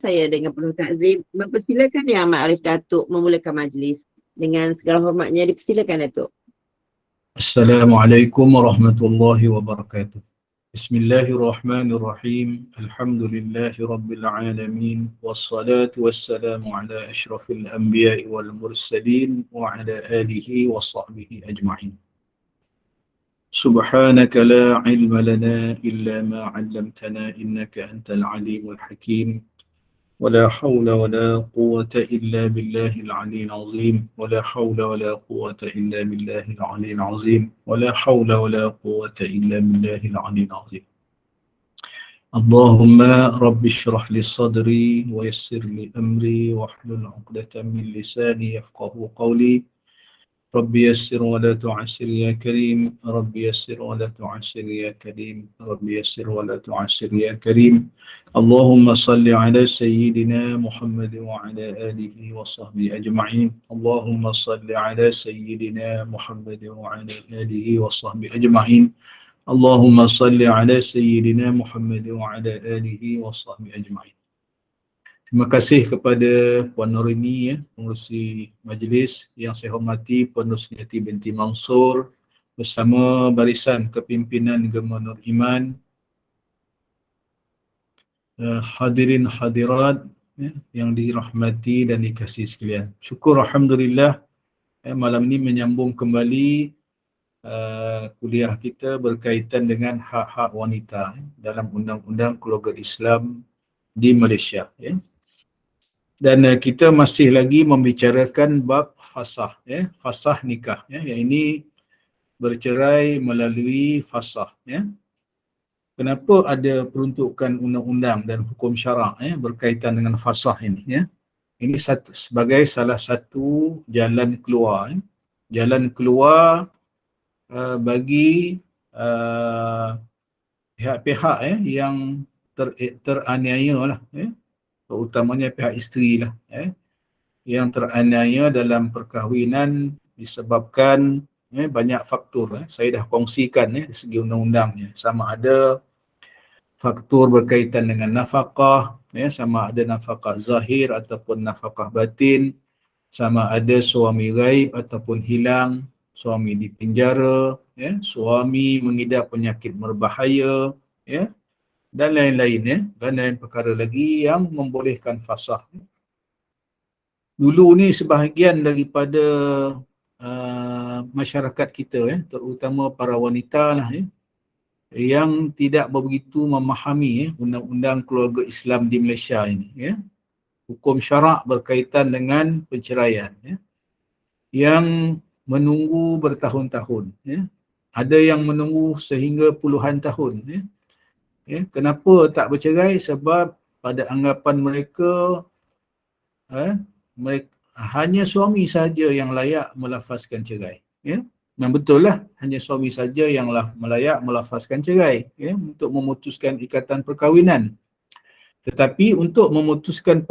Saya dengan penuh takzim mempersilakan Yang Amat Arif Datuk memulakan majlis. Dengan segala hormatnya dipersilakan Datuk. Assalamualaikum warahmatullahi wabarakatuh. Bismillahirrahmanirrahim. Alhamdulillahi rabbil alamin. Wassalatu wassalamu ala ashrafil anbiya'i wal mursalin wa ala alihi wa sahbihi ajma'in. Subhanaka la ilma lana illa ma 'allamtana innaka antal alimul hakim. ولا حول ولا قوة إلا بالله العلي العظيم ولا حول ولا قوة إلا بالله العلي العظيم ولا حول ولا قوة إلا بالله العلي العظيم اللهم رب اشرح لي صدري ويسر لي أمري واحلل عقدة من لساني يفقه قولي رب يسر ولا تعسر يا كريم رب يسر ولا تعسر يا كريم رب يسر ولا تعسر يا كريم اللهم صل على سيدنا محمد وعلى آله وصحبه أجمعين اللهم صل على سيدنا محمد وعلى آله وصحبه أجمعين اللهم صل على سيدنا محمد وعلى آله وصحبه أجمعين. Terima kasih kepada Puan Norini, pengerusi majlis. Yang saya hormati Puan Rusniati binti Mansur bersama barisan kepimpinan Gema Nur Iman, hadirin hadirat yang dirahmati dan dikasihi sekalian. Syukur Alhamdulillah malam ini menyambung kembali kuliah kita berkaitan dengan hak-hak wanita dalam Undang-Undang Keluarga Islam di Malaysia. Dan kita masih lagi membicarakan bab fasah, fasah nikah, yang ini bercerai melalui fasah. Kenapa ada peruntukan undang-undang dan hukum syarak berkaitan dengan fasah ini? Ini sebagai salah satu jalan keluar, jalan keluar bagi pihak-pihak yang teraniaya lah, terutamanya pihak isteri lah, yang teraniaya dalam perkahwinan disebabkan banyak faktor. Saya dah kongsikan dari segi undang-undangnya, sama ada faktor berkaitan dengan nafkah, sama ada nafkah zahir ataupun nafkah batin, sama ada suami ghaib ataupun hilang, suami dipenjara, suami mengidap penyakit berbahaya, dan lain-lain, dan lain perkara lagi yang membolehkan fasah. Dulu ni sebahagian daripada masyarakat kita, terutama para wanita lah, yang tidak begitu memahami undang-undang keluarga Islam di Malaysia ini, hukum syarak berkaitan dengan perceraian, yang menunggu bertahun-tahun, ada yang menunggu sehingga puluhan tahun. Kenapa tak bercerai? Sebab pada anggapan mereka, hanya suami saja yang layak melafazkan cerai. Memang betul lah, hanya suami saja yang layak melafazkan cerai, untuk memutuskan ikatan perkahwinan. Tetapi untuk memutuskan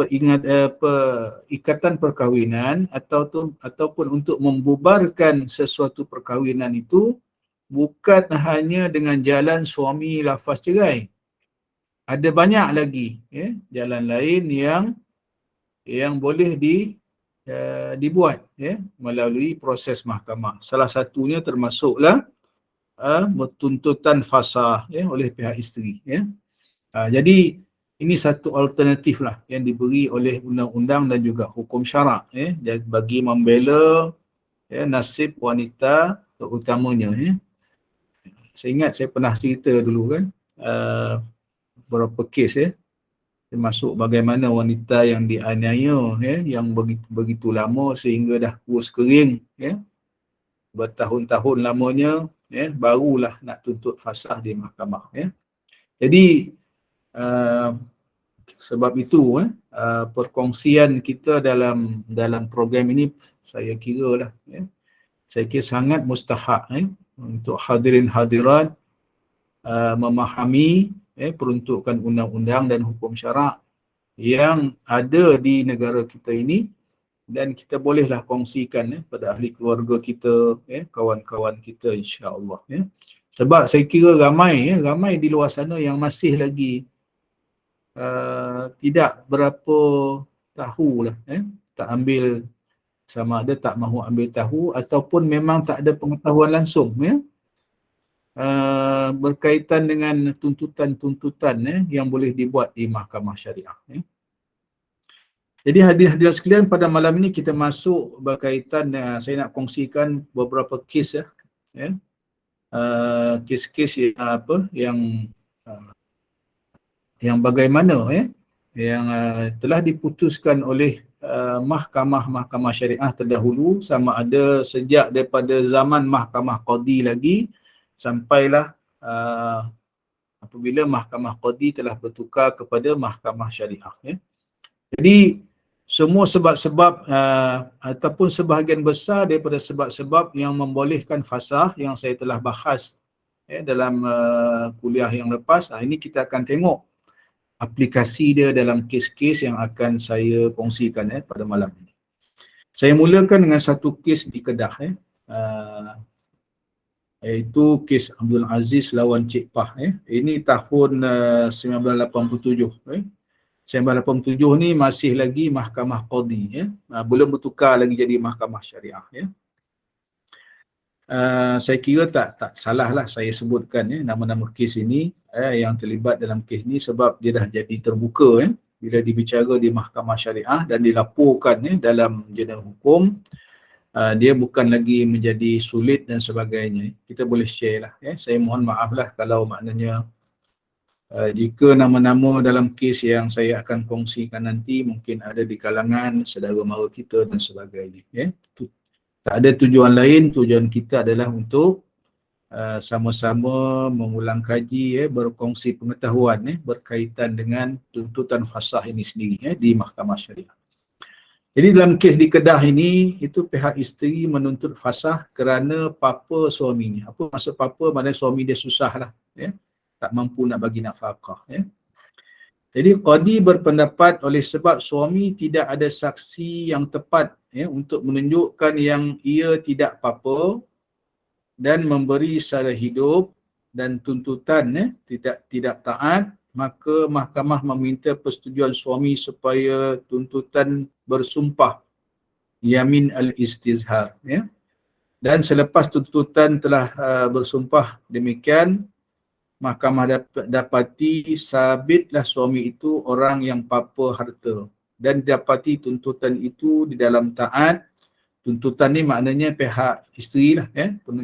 ikatan perkahwinan ataupun untuk membubarkan sesuatu perkahwinan itu bukan hanya dengan jalan suami lafaz cerai. Ada banyak lagi jalan lain yang boleh dibuat melalui proses mahkamah. Salah satunya termasuklah tuntutan fasah oleh pihak isteri. Jadi ini satu alternatif lah yang diberi oleh undang-undang dan juga hukum syarak bagi membela nasib wanita terutamanya. Saya ingat saya pernah cerita dulu kan, beberapa kes termasuk bagaimana wanita yang dianiaya yang begitu lama sehingga dah kurus kering, bertahun-tahun lamanya, barulah nak tuntut fasah di mahkamah. Jadi sebab itu perkongsian kita dalam program ini saya kira lah, saya kira sangat mustahak untuk hadirin hadirat memahami peruntukan undang-undang dan hukum syarak yang ada di negara kita ini, dan kita bolehlah kongsikan pada ahli keluarga kita, kawan-kawan kita, insya-Allah. Sebab saya kira ramai di luar sana yang masih lagi tidak berapa tahulah, tak ambil, sama ada tak mahu ambil tahu ataupun memang tak ada pengetahuan langsung, berkaitan dengan tuntutan-tuntutan yang boleh dibuat di mahkamah syariah. Jadi hadirin-hadirin sekalian, pada malam ini kita masuk berkaitan, saya nak kongsikan beberapa kes kes-kes yang bagaimana yang telah diputuskan oleh mahkamah-mahkamah syariah terdahulu, sama ada sejak daripada zaman mahkamah qadi lagi sampailah apabila mahkamah qadi telah bertukar kepada mahkamah syariah. Jadi semua sebab-sebab ataupun sebahagian besar daripada sebab-sebab yang membolehkan fasakh yang saya telah bahas dalam kuliah yang lepas, ini kita akan tengok aplikasi dia dalam kes-kes yang akan saya kongsikan pada malam ini. Saya mulakan dengan satu kes di Kedah, iaitu kes Abdul Aziz lawan Cik Pah. Ini tahun 1987. 1987 ni masih lagi mahkamah qadi, belum bertukar lagi jadi mahkamah syariah. Saya kira tak salah lah saya sebutkan nama-nama kes ini yang terlibat dalam kes ini, sebab dia dah jadi terbuka bila dibicara di mahkamah syariah dan dilaporkan dalam jurnal hukum. Dia bukan lagi menjadi sulit dan sebagainya. Kita boleh share lah. Saya mohon maaf lah kalau maknanya jika nama-nama dalam kes yang saya akan kongsikan nanti mungkin ada di kalangan saudara mara kita dan sebagainya. Tak ada tujuan lain, tujuan kita adalah untuk sama-sama mengulang kaji, berkongsi pengetahuan berkaitan dengan tuntutan fasakh ini sendiri di mahkamah syariah. Jadi dalam kes di Kedah ini, itu pihak isteri menuntut fasakh kerana papa suaminya. Apa maksud papa? Maknanya suami dia susah lah, tak mampu nak bagi nafkah. Jadi qadi berpendapat oleh sebab suami tidak ada saksi yang tepat untuk menunjukkan yang ia tidak apa-apa dan memberi sara hidup dan tuntutan tidak taat, maka mahkamah meminta persetujuan suami supaya tuntutan bersumpah yamin al-istizhar. Dan selepas tuntutan telah bersumpah demikian, mahkamah dapati sabitlah suami itu orang yang papa harta dan dapati tuntutan itu di dalam taat. Tuntutan ni maknanya pihak isteri lah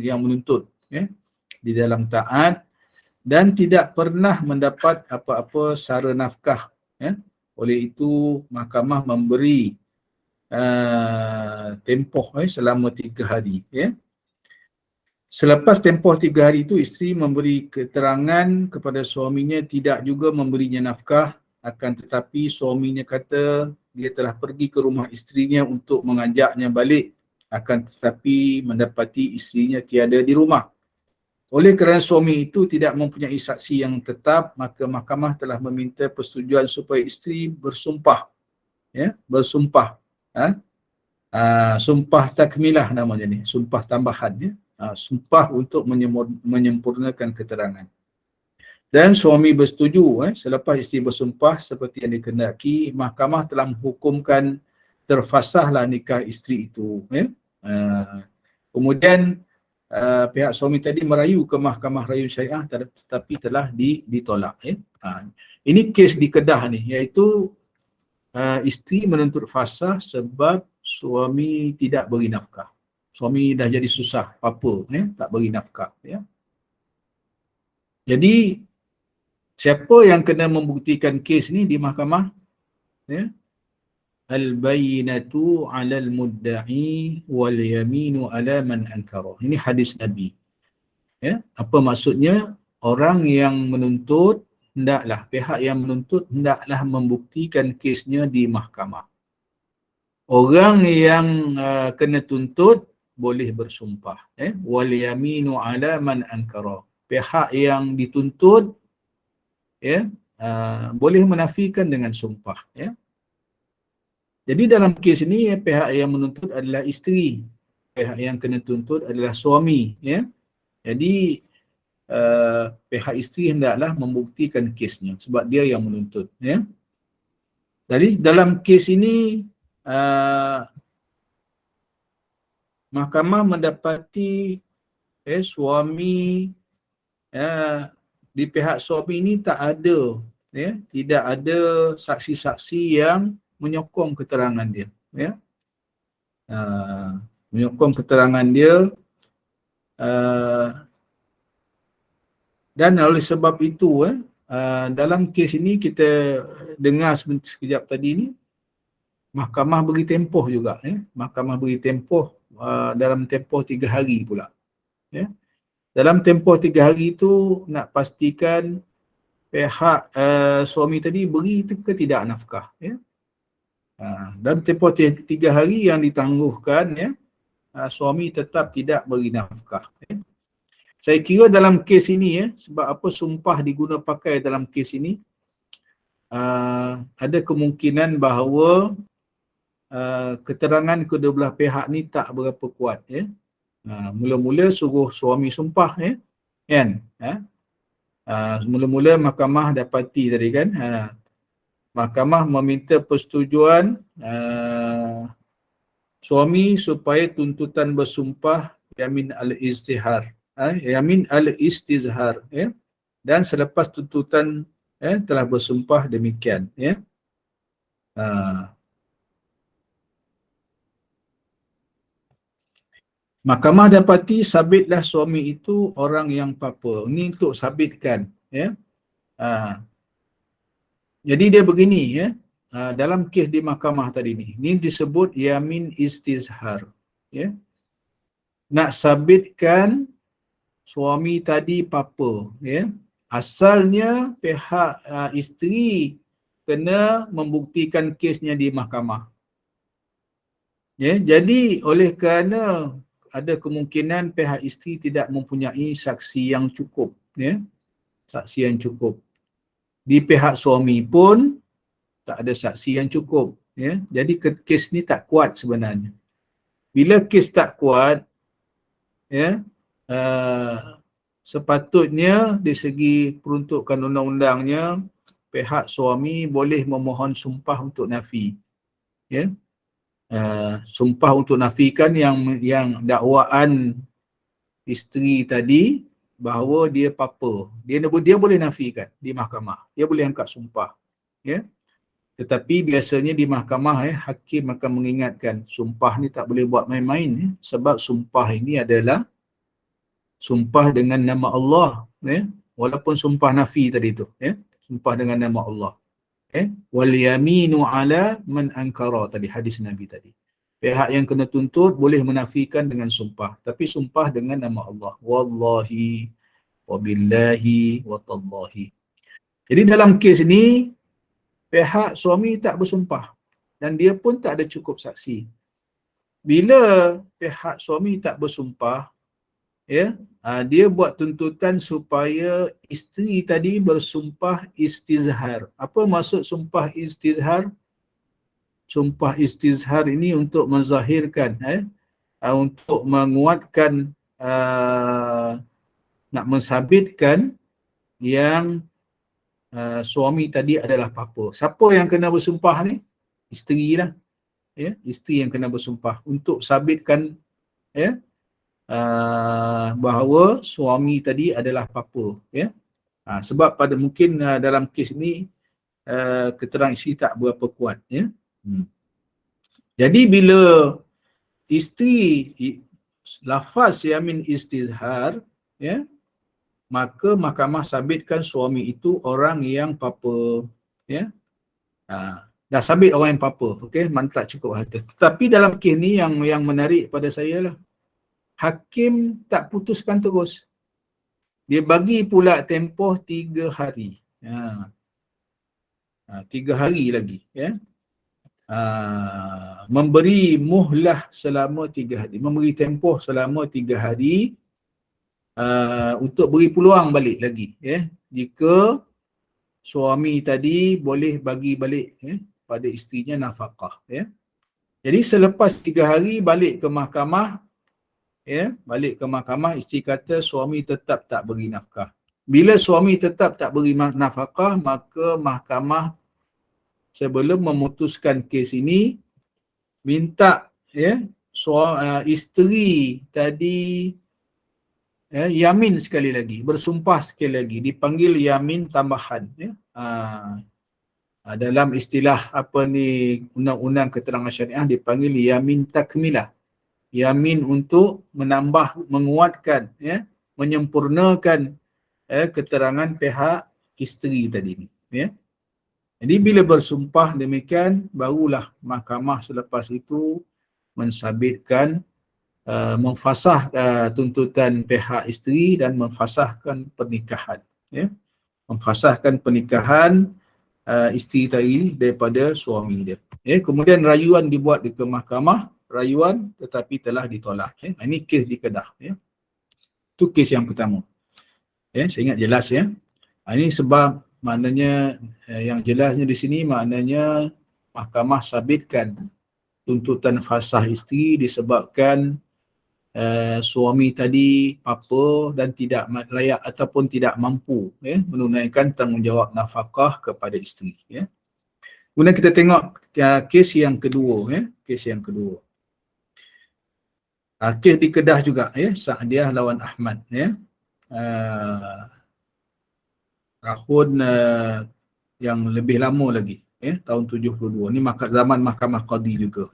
yang menuntut di dalam taat dan tidak pernah mendapat apa-apa sara nafkah. Oleh itu mahkamah memberi tempoh selama 3 hari. Selepas tempoh 3 hari itu, isteri memberi keterangan kepada suaminya tidak juga memberinya nafkah, akan tetapi suaminya kata dia telah pergi ke rumah isterinya untuk mengajaknya balik, akan tetapi mendapati isterinya tiada di rumah. Oleh kerana suami itu tidak mempunyai saksi yang tetap, maka mahkamah telah meminta persetujuan supaya isteri bersumpah. Bersumpah. Sumpah takmilah namanya ni, sumpah tambahan. Sumpah untuk menyempurnakan keterangan. Dan suami bersetuju. Selepas isteri bersumpah seperti yang dikehendaki, mahkamah telah menghukumkan terfasahlah nikah isteri itu. Kemudian pihak suami tadi merayu ke mahkamah rayun syariah tetapi telah ditolak. Ini kes di Kedah ni, iaitu isteri menuntut fasakh sebab suami tidak beri nafkah. Suami dah jadi susah, apa, tak beri nafkah. Jadi, siapa yang kena membuktikan kes ni di mahkamah? Al-bayyinatu 'alal mudda'i wal yaminu 'ala man ankara. Ini hadis Nabi. Apa maksudnya? Orang yang menuntut, pihak yang menuntut hendaklah membuktikan kesnya di mahkamah. Orang yang kena tuntut boleh bersumpah. Wal yaminu 'ala man ankara. Pihak yang dituntut boleh menafikan dengan sumpah. Jadi dalam kes ini pihak yang menuntut adalah isteri. Pihak yang kena tuntut adalah suami. Jadi pihak isteri hendaklah membuktikan kesnya sebab dia yang menuntut, ya. Jadi dalam kes ini mahkamah mendapati suami, di pihak suami ini tak ada, ya, tidak ada saksi-saksi yang menyokong keterangan dia, ya. Menyokong keterangan dia, dan oleh sebab itu dalam kes ini kita dengar sekejap tadi ni, mahkamah beri tempoh juga, ya. Mahkamah beri tempoh dalam tempoh 3 hari pula, ya. Dalam tempoh 3 hari itu nak pastikan pihak suami tadi beri ke tidak nafkah, ya. Dalam tempoh 3 hari yang ditangguhkan, ya, suami tetap tidak beri nafkah, ya. Saya kira dalam kes ini, ya, sebab apa sumpah diguna pakai dalam kes ini, ada kemungkinan bahawa keterangan kedua belah pihak ni tak berapa kuat, ya. Mula-mula suruh suami sumpah, ya, kan? Mula-mula mahkamah dapati tadi kan, mahkamah meminta persetujuan suami supaya tuntutan bersumpah yamin al-istizhar, yamin al-istizhar, ya. Dan selepas tuntutan telah bersumpah demikian, ya. Mahkamah dapati sabitlah suami itu orang yang papa. Ini untuk sabitkan, ya. Jadi dia begini, ya. Dalam kes di mahkamah tadi ni, ini disebut yamin istizhar, ya. Nak sabitkan suami tadi papa, ya. Asalnya pihak isteri kena membuktikan kesnya di mahkamah, ya. Jadi oleh kerana ada kemungkinan pihak isteri tidak mempunyai saksi yang cukup, ya. Saksi yang cukup. Di pihak suami pun tak ada saksi yang cukup, ya. Jadi kes ni tak kuat sebenarnya. Bila kes tak kuat, ya, sepatutnya di segi peruntukan undang-undangnya pihak suami boleh memohon sumpah untuk nafi, ya. Sumpah untuk nafikan yang dakwaan isteri tadi bahawa dia papa, dia boleh nafikan di mahkamah, dia boleh angkat sumpah, ya. Tetapi biasanya di mahkamah, hakim akan mengingatkan sumpah ni tak boleh buat main-main, ya. Sebab sumpah ini adalah sumpah dengan nama Allah, ya. Walaupun sumpah nafi tadi tu, ya, sumpah dengan nama Allah, wal yaminu ala man ankara tadi, hadis Nabi tadi. Pihak yang kena tuntut boleh menafikan dengan sumpah, tapi sumpah dengan nama Allah. Wallahi wabillahi watallahi. Jadi dalam kes ni pihak suami tak bersumpah dan dia pun tak ada cukup saksi. Bila pihak suami tak bersumpah, ya, dia buat tuntutan supaya isteri tadi bersumpah istizhar. Apa maksud sumpah istizhar? Sumpah istizhar ini untuk menzahirkan, untuk menguatkan, nak mensabitkan yang suami tadi adalah papa. Siapa yang kena bersumpah ni? Isteri lah, ya. Isteri yang kena bersumpah untuk sabitkan, ya, bahawa suami tadi adalah papa, ya. Sebab pada mungkin dalam kes ni keterangan isteri tak berapa kuat, ya. Jadi bila isteri lafaz yamin istizhar, ya, maka mahkamah sabitkan suami itu orang yang papa, ya. Dah sabit orang yang papa, okey, tak cukup harta. Tetapi dalam kes ni yang menarik pada saya lah, hakim tak putuskan terus. Dia bagi pula tempoh 3 hari. 3 hari lagi, ya. Memberi muhlah selama 3 hari. Memberi tempoh selama 3 hari untuk beri peluang balik lagi, ya. Jika suami tadi boleh bagi balik, ya, pada isterinya nafkah, ya. Jadi selepas 3 hari balik ke mahkamah, balik ke mahkamah, isteri kata suami tetap tak beri nafkah. Bila suami tetap tak beri nafkah, maka mahkamah sebelum memutuskan kes ini minta isteri tadi yamin sekali lagi, bersumpah sekali lagi, dipanggil yamin tambahan. Dalam istilah undang-undang keterangan syariah dipanggil yamin takmilah. Yamin untuk menambah, menguatkan, menyempurnakan keterangan pihak isteri tadi ni. Jadi bila bersumpah demikian, barulah mahkamah selepas itu mensabitkan, memfasah tuntutan pihak isteri dan memfasahkan pernikahan. Memfasahkan pernikahan isteri tadi daripada suami dia. Kemudian rayuan dibuat ke mahkamah, rayuan tetapi telah ditolak. Ini kes di Kedah. Itu kes yang pertama. Saya ingat jelas ya. Ini sebab maknanya yang jelasnya di sini maknanya mahkamah sabitkan tuntutan fasah isteri disebabkan suami tadi apa dan tidak layak ataupun tidak mampu menunaikan tanggungjawab nafkah kepada isteri. Kemudian kita tengok kes yang kedua. Kes yang kedua. Kes di Kedah juga, Sa'diah lawan Ahmad. Tahun yang lebih lama lagi, tahun 72. Ini zaman Mahkamah Qadi juga.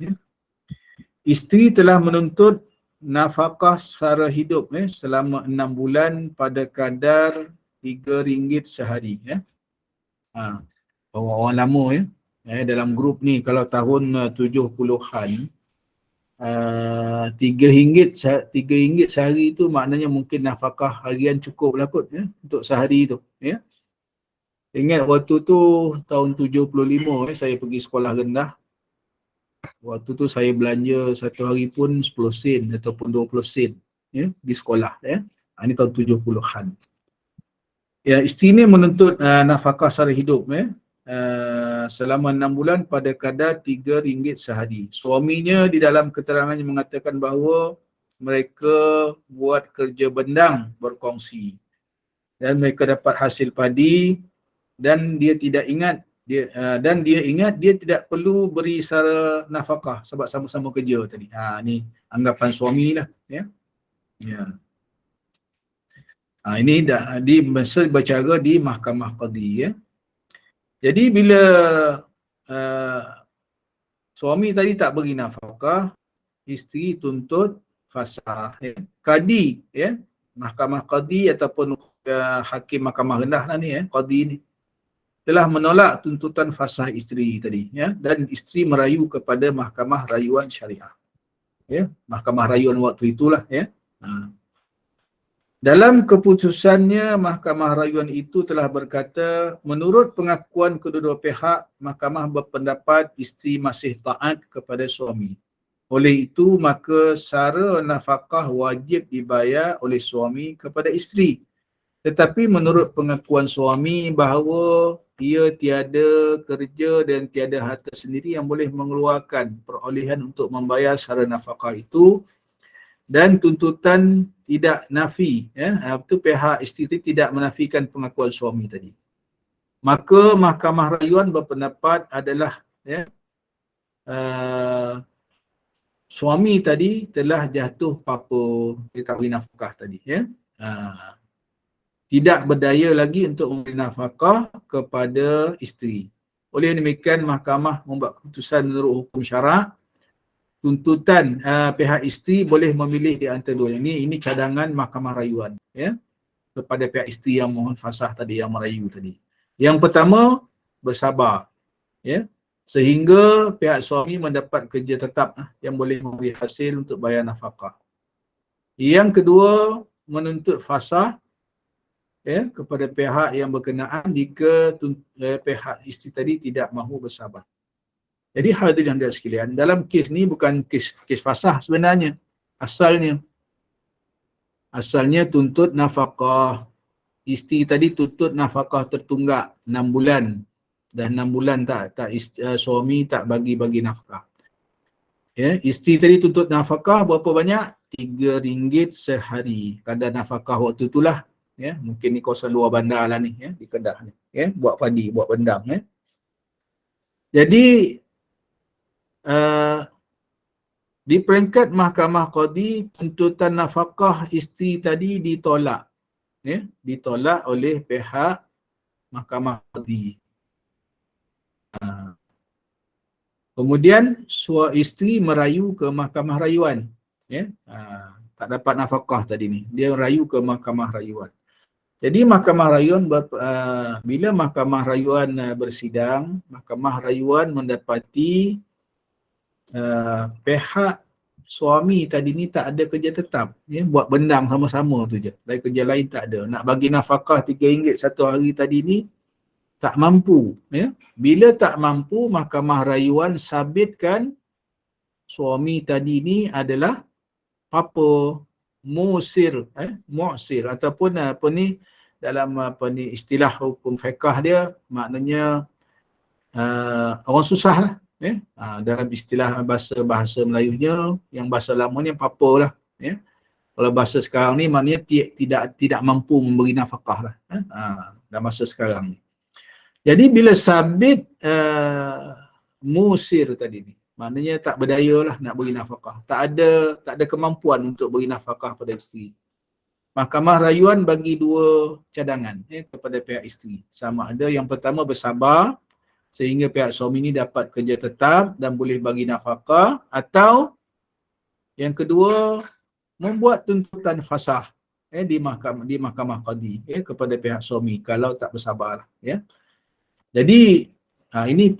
Isteri telah menuntut nafkah sara hidup selama 6 bulan pada kadar RM3 sehari. Orang-orang lama dalam grup ni kalau tahun 70-an, RM3 sehari tu maknanya mungkin nafkah harian cukup lah kot untuk sehari tu. Ingat waktu tu tahun 75 saya pergi sekolah rendah. Waktu tu saya belanja satu hari pun 10 sen ataupun 20 sen di sekolah. Ini tahun 70-an. Isteri ni menuntut nafkah sara hidup selama 6 bulan pada kadar RM3 sehari. Suaminya di dalam keterangannya mengatakan bahawa mereka buat kerja bendang berkongsi dan mereka dapat hasil padi dan dia tidak ingat dia ingat dia tidak perlu beri sara nafkah sebab sama-sama kerja tadi. Ni anggapan suami lah. Ini dah bercara di Mahkamah Qadi. Jadi bila suami tadi tak beri nafkah, isteri tuntut fasah. Qadi, Mahkamah Qadi ataupun hakim Mahkamah Rendah lah ni, Qadi ni telah menolak tuntutan fasah isteri tadi, dan isteri merayu kepada Mahkamah Rayuan Syariah. Mahkamah rayuan waktu itulah. Dalam keputusannya, Mahkamah Rayuan itu telah berkata, menurut pengakuan kedua-dua pihak, Mahkamah berpendapat isteri masih taat kepada suami. Oleh itu, maka sara nafkah wajib dibayar oleh suami kepada isteri. Tetapi menurut pengakuan suami bahawa ia tiada kerja dan tiada harta sendiri yang boleh mengeluarkan perolehan untuk membayar sara nafkah itu, dan tuntutan tidak nafi, itu pihak isteri tidak menafikan pengakuan suami tadi. Maka Mahkamah Rayuan berpendapat adalah suami tadi telah jatuh papa, dia tak beri nafkah tadi. Tidak berdaya lagi untuk memberi nafkah kepada isteri. Oleh demikian, Mahkamah membuat keputusan menurut hukum syarak, tuntutan pihak isteri boleh memilih di antara dua. Ini cadangan Mahkamah Rayuan kepada pihak isteri yang mohon fasah tadi, yang merayu tadi. Yang pertama, bersabar sehingga pihak suami mendapat kerja tetap yang boleh memberi hasil untuk bayar nafkah. Yang kedua, menuntut fasah kepada pihak yang berkenaan jika pihak isteri tadi tidak mahu bersabar. Jadi hadirin dan sekalian, dalam kes ni bukan kes fasah sebenarnya. Asalnya tuntut nafkah. Isteri tadi tuntut nafkah tertunggak 6 bulan. Dah 6 bulan suami tak bagi nafkah. Isteri tadi tuntut nafkah berapa banyak? RM3 sehari. Kadar nafkah waktu itulah, ya, mungkin ni kawasan luar bandar lah ni, ya, di Kedah ni, ya, buat padi, buat bendang, ya. Jadi di peringkat Mahkamah Qadi, tuntutan nafkah isteri tadi ditolak, ya, ditolak oleh pihak Mahkamah Qadi. Kemudian isteri merayu ke Mahkamah Rayuan, ya, tak dapat nafkah tadi ni, dia merayu ke Mahkamah Rayuan. Jadi Mahkamah Rayuan bila Mahkamah Rayuan bersidang, Mahkamah Rayuan mendapati pihak suami tadi ni tak ada kerja tetap, ya, buat bendang sama-sama tu je, dari kerja lain tak ada. Nak bagi nafkah RM3 satu hari tadi ni tak mampu, ya. Bila tak mampu, Mahkamah Rayuan sabitkan suami tadi ni adalah mu'sir ataupun dalam istilah hukum fiqh dia, maknanya orang susah lah, ya. Dalam istilah bahasa Melayunya, yang bahasa lamanya papa lah, ya. Kalau bahasa sekarang ni maknanya tidak mampu memberi nafkah lah, dalam masa sekarang ni. Jadi bila sabit musir tadi ni, maknanya tak berdaya lah nak beri nafkah, tak ada kemampuan untuk beri nafkah pada isteri. Mahkamah Rayuan bagi dua cadangan, ya, kepada pihak isteri. Sama ada yang pertama bersabar sehingga pihak suami ni dapat kerja tetap dan boleh bagi nafkah, atau yang kedua membuat tuntutan fasah, ya, di Mahkamah Qadi, ya, kepada pihak suami kalau tak bersabar, ya. Jadi ini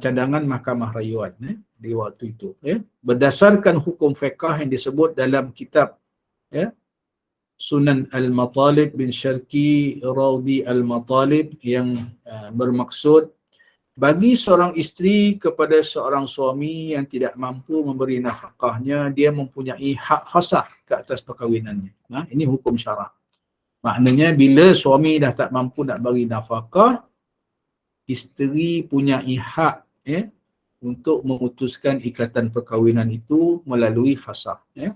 cadangan Mahkamah Rayuan, ya, di waktu itu, ya, berdasarkan hukum fiqh yang disebut dalam kitab, ya, Sunan Al-Matalib bin Syarqi Rawdi Al-Matalib, yang bermaksud bagi seorang isteri kepada seorang suami yang tidak mampu memberi nafkahnya, dia mempunyai hak fasah ke atas perkahwinannya. Ini hukum syarak. Maknanya bila suami dah tak mampu nak bagi nafkah, isteri punya hak, ya, untuk memutuskan ikatan perkahwinan itu melalui fasah, ya.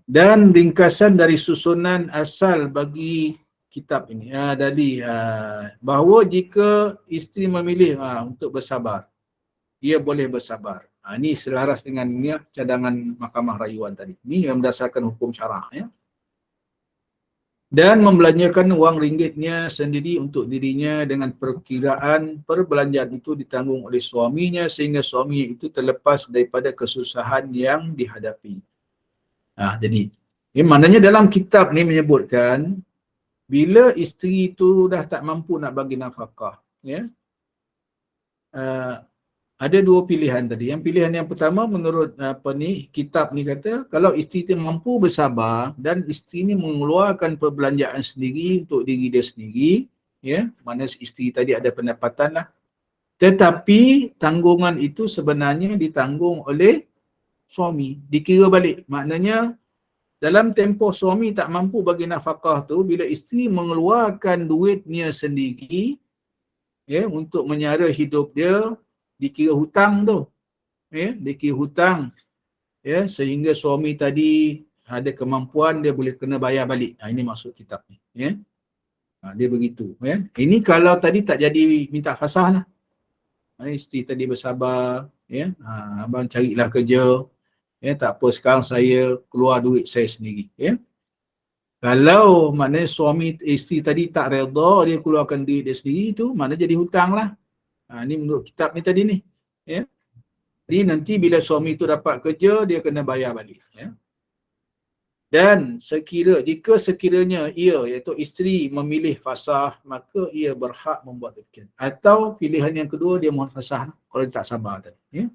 Dan ringkasan dari susunan asal bagi kitab ini tadi, bahawa jika isteri memilih untuk bersabar, ia boleh bersabar. Ini selaras dengan cadangan Mahkamah Rayuan tadi. Ini yang berdasarkan hukum syarak, ya. Dan membelanjakan wang ringgitnya sendiri untuk dirinya dengan perkiraan perbelanjaan itu ditanggung oleh suaminya sehingga suaminya itu terlepas daripada kesusahan yang dihadapi. Jadi, maknanya dalam kitab ni menyebutkan bila isteri itu dah tak mampu nak bagi nafkah, ya, ada dua pilihan tadi. Yang pilihan yang pertama menurut kitab ni kata, kalau isteri itu mampu bersabar dan isteri ni mengeluarkan perbelanjaan sendiri untuk diri dia sendiri, ya, mana isteri tadi ada pendapatan lah, tetapi tanggungan itu sebenarnya ditanggung oleh suami, dikira balik. Maknanya dalam tempoh suami tak mampu bagi nafkah tu, bila isteri mengeluarkan duitnya sendiri, ya, untuk menyara hidup dia, dikira hutang tu, ya, dikira hutang, ya, sehingga suami tadi ada kemampuan dia boleh kena bayar balik. Ini maksud kitab ni, ya. Dia begitu, ya. Ini kalau tadi tak jadi minta fasah lah, isteri tadi bersabar, ya, abang carilah kerja, ya, tak apa sekarang saya keluar duit saya sendiri, ya. Kalau maknanya isteri tadi tak redha dia keluarkan duit dia sendiri, tu maknanya jadi hutang lah. Ini menurut kitab ni tadi ni, ya. Jadi nanti bila suami itu dapat kerja, dia kena bayar balik, ya. Dan jika sekiranya ia, iaitu isteri, memilih fasah, maka ia berhak membuat demikian. Atau pilihan yang kedua, dia mohon fasah kalau dia tak sabar tadi, ya.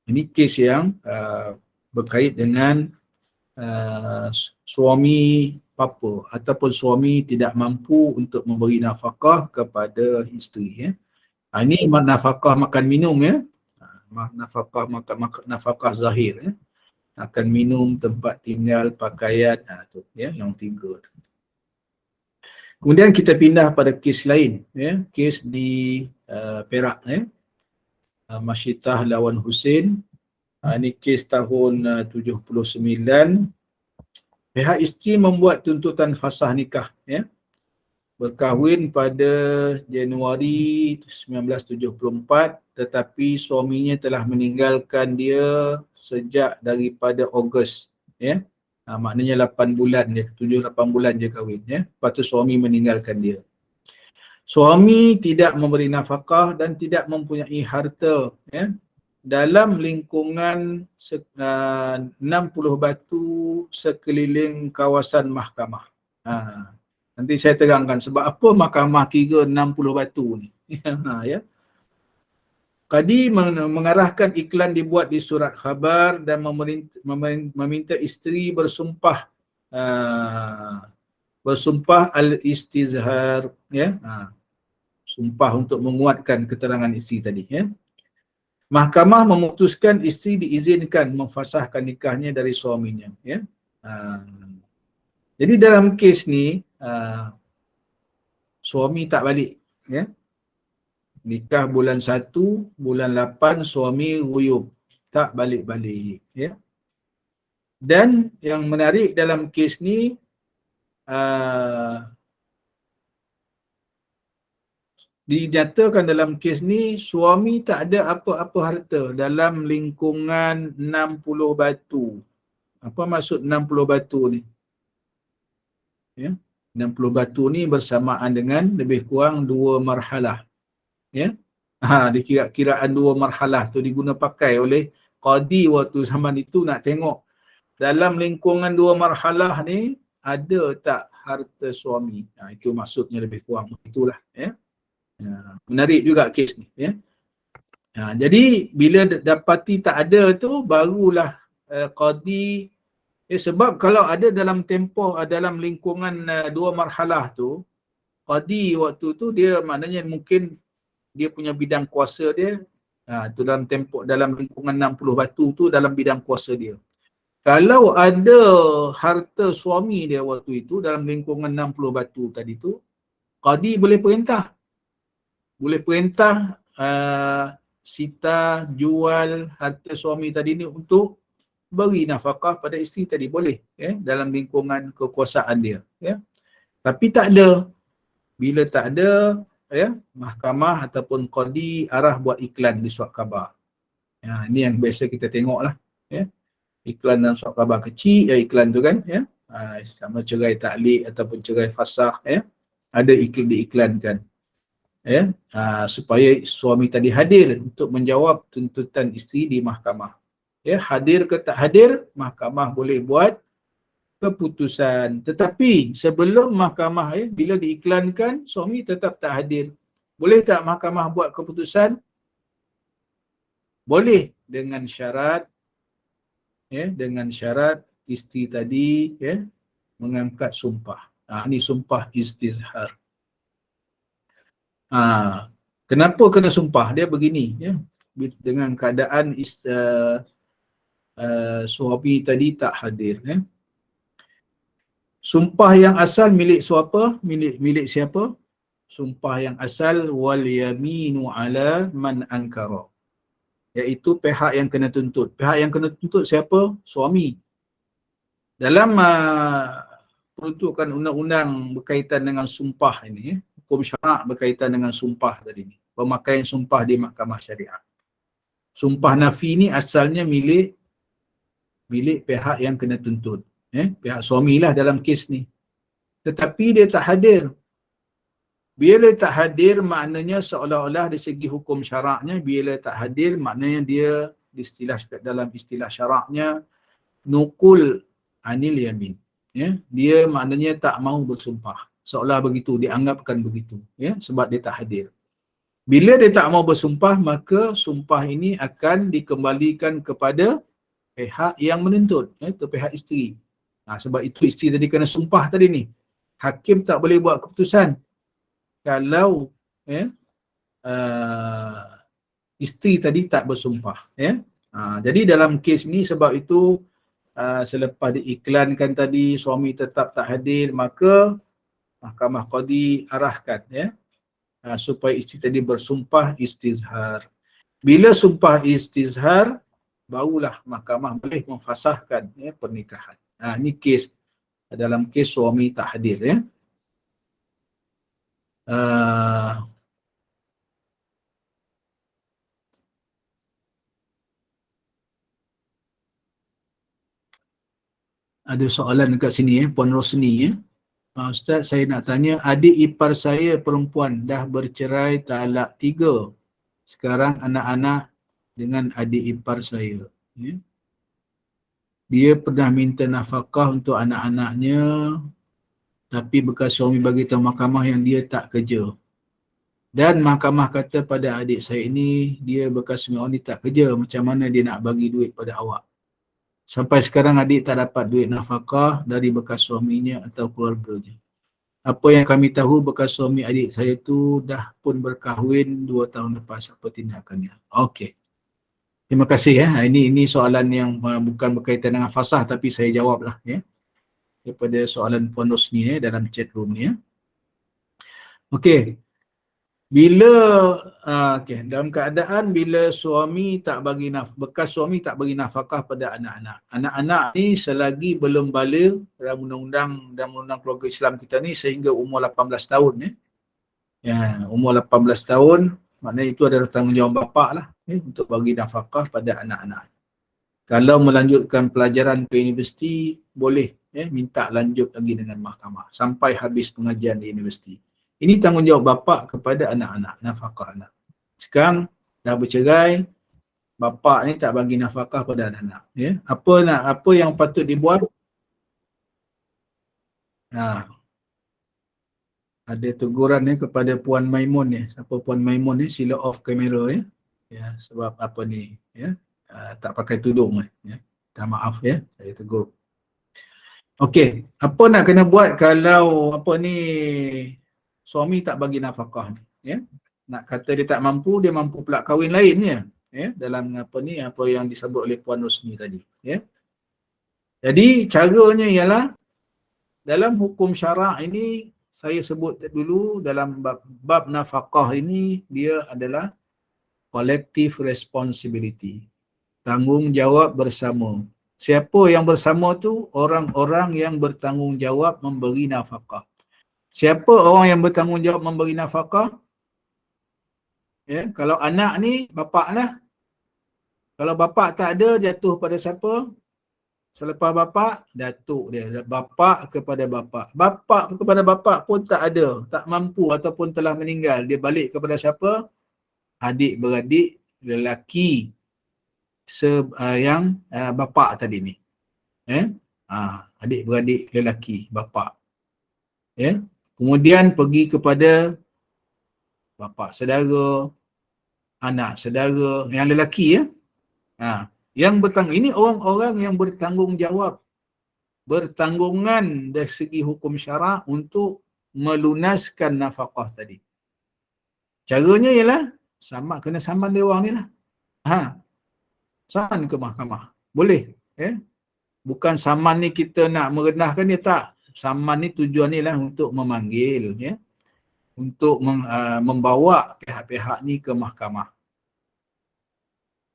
Ini kes yang berkait dengan suami papa ataupun suami tidak mampu untuk memberi nafkah kepada isteri, ya. Ini nafkah makan minum, ya. Nafkah zahir, ya. Makan minum, tempat tinggal, pakaian, tu, ya, yang tiga tu. Kemudian kita pindah pada kes lain, ya, kes di Perak, ya. Masyitah lawan Husin. Ini kes tahun 79. Pihak isteri membuat tuntutan fasah nikah, ya. Berkahwin pada Januari 1974, tetapi suaminya telah meninggalkan dia sejak daripada Ogos, ya. Maknanya 8 bulan je, 7-8 bulan je kahwin, ya. Lepas tu suami meninggalkan dia. Suami tidak memberi nafkah dan tidak mempunyai harta, ya. Dalam lingkungan 60 batu sekeliling kawasan mahkamah. Nanti saya terangkan sebab apa mahkamah kira 60 batu ni. Ya. Kadi mengarahkan iklan dibuat di surat khabar dan meminta isteri bersumpah al-istizhar, ya. Sumpah untuk menguatkan keterangan isteri tadi, ya. Mahkamah memutuskan isteri diizinkan memfasahkan nikahnya dari suaminya, ya. Jadi dalam kes ni suami tak balik, ya. Nikah bulan 1, bulan 8 suami ruyub, tak balik-balik, ya. Dan yang menarik dalam kes ni dinyatakan dalam kes ni suami tak ada apa-apa harta dalam lingkungan 60 batu. Apa maksud 60 batu ni? Ya, 60 batu ni bersamaan dengan lebih kurang 2 marhalah. Ya. Dikira-kiraan 2 marhalah tu diguna pakai oleh qadi waktu zaman itu nak tengok dalam lingkungan 2 marhalah ni ada tak harta suami. Itu maksudnya lebih kurang itulah, ya. Menarik juga kes ni, ya. Jadi bila dapati tak ada tu barulah qadi, sebab kalau ada dalam tempoh dalam lingkungan 2 marhalah tu, qadi waktu tu dia maknanya mungkin dia punya bidang kuasa dia tu dalam tempoh dalam lingkungan 60 batu tu dalam bidang kuasa dia. Kalau ada harta suami dia waktu itu dalam lingkungan 60 batu tadi tu, qadi boleh perintah sita jual harta suami tadi ni untuk beri nafkah pada isteri tadi, boleh, ya, dalam lingkungan kekuasaan dia, ya. Tapi tak ada. Bila tak ada, ya, mahkamah ataupun qadi arah buat iklan di surat khabar. Ini yang biasa kita tengoklah, ya. Iklan dalam surat khabar kecil, iklan tu kan, ya. Sama cerai taklik ataupun cerai fasah, ya. Ada diiklankan, ya, supaya suami tadi hadir untuk menjawab tuntutan isteri di mahkamah. Ya, hadir ke tak hadir, mahkamah boleh buat keputusan. Tetapi sebelum mahkamah, ya, bila diiklankan suami tetap tak hadir, boleh tak mahkamah buat keputusan? Boleh, dengan syarat, ya, dengan syarat isteri tadi, ya, mengangkat sumpah. Ini sumpah istizhar. Kenapa kena sumpah? Dia begini, ya, dengan keadaan suami tadi tak hadir, ya. Sumpah yang asal milik siapa? Milik siapa? Sumpah yang asal wal yaminu ala man ankara, iaitu pihak yang kena tuntut. Pihak yang kena tuntut siapa? Suami. Dalam peruntukan undang-undang berkaitan dengan sumpah ini, ya, hukum syarak berkaitan dengan sumpah tadi ni, pemakaian sumpah di mahkamah syariah. Sumpah nafi ni asalnya milik pihak yang kena tuntut, pihak suamilah dalam kes ni. Tetapi dia tak hadir. Bila tak hadir maknanya seolah-olah dari segi hukum syaraknya, bila tak hadir maknanya dia dalam istilah syaraknya nukul anil yamin, ya. Dia maknanya tak mau bersumpah. Seolah begitu, dianggapkan begitu, ya, sebab dia tak hadir. Bila dia tak mau bersumpah, maka sumpah ini akan dikembalikan kepada pihak yang menuntut, iaitu pihak isteri. Sebab itu isteri tadi kena sumpah tadi ni. Hakim tak boleh buat keputusan kalau, ya, isteri tadi tak bersumpah, ya. Jadi dalam kes ni sebab itu selepas diiklankan tadi suami tetap tak hadir, maka mahkamah qadi arahkan, ya, supaya isteri tadi bersumpah istizhar. Bila sumpah istizhar, barulah mahkamah boleh memfasahkan pernikahan. Ini kes dalam kes suami tak hadir ya. Ada soalan dekat sini Puan Rosni Ustaz, saya nak tanya, adik ipar saya perempuan dah bercerai talak 3. Sekarang anak-anak dengan adik ipar saya. Dia pernah minta nafkah untuk anak-anaknya, tapi bekas suami bagi tahu mahkamah yang dia tak kerja. Dan mahkamah kata pada adik saya ini, dia bekas suami ni tak kerja, macam mana dia nak bagi duit pada awak? Sampai sekarang adik tak dapat duit nafkah dari bekas suaminya atau keluarganya. Apa yang kami tahu bekas suami adik saya tu dah pun berkahwin 2 tahun lepas. Apa tindakannya? Okey. Terima kasih Ini soalan yang bukan berkaitan dengan fasah, tapi saya jawablah daripada soalan Puan Rosni dalam chat room ni Okey. Bila dalam keadaan bila suami tak bagi bekas suami tak bagi nafkah pada anak-anak. Anak-anak ni selagi belum baligh dalam undang-undang keluarga Islam kita ni sehingga umur 18 tahun umur 18 tahun maknanya itu adalah tanggungjawab bapa lah untuk bagi nafkah pada anak-anak. Kalau melanjutkan pelajaran ke universiti boleh minta lanjut lagi dengan mahkamah sampai habis pengajian di universiti. Ini tanggungjawab bapa kepada anak-anak, nafkah anak. Sekarang dah bercerai, bapa ni tak bagi nafkah pada anak-anak. Apa yang patut dibuat? Ada teguran kepada Puan Maimun Siapa Puan Maimun sila off kamera sebab apa ni tak pakai tudung Minta maaf saya tegur. Okey, apa nak kena buat kalau suami tak bagi nafkah ni nak kata dia tak mampu, dia mampu pula kahwin lain dalam apa yang disebut oleh Puan Rosni tadi Jadi caranya ialah dalam hukum syarak ini saya sebut dulu dalam bab nafkah ini dia adalah collective responsibility, tanggungjawab bersama. Siapa yang bersama tu? Orang-orang yang bertanggungjawab memberi nafkah. Siapa orang yang bertanggungjawab memberi nafkah? Kalau anak ni bapak lah. Kalau bapak tak ada, jatuh pada siapa? Selepas bapak, datuk dia. Bapak kepada bapak. Bapak kepada bapak pun tak ada, tak mampu ataupun telah meninggal. Dia balik kepada siapa? Adik-beradik lelaki yang bapak tadi ni. Adik-beradik lelaki bapak. Kemudian pergi kepada bapa saudara, anak saudara yang lelaki yang ini orang-orang yang bertanggungjawab, bertanggungan dari segi hukum syarak untuk melunaskan nafkah tadi. Caranya ialah kena saman dia orang ni lah. Saman ke mahkamah. Boleh. Bukan saman ni kita nak merendahkan dia, tak. Saman ni tujuan ni lah untuk memanggil, untuk membawa pihak-pihak ni ke mahkamah.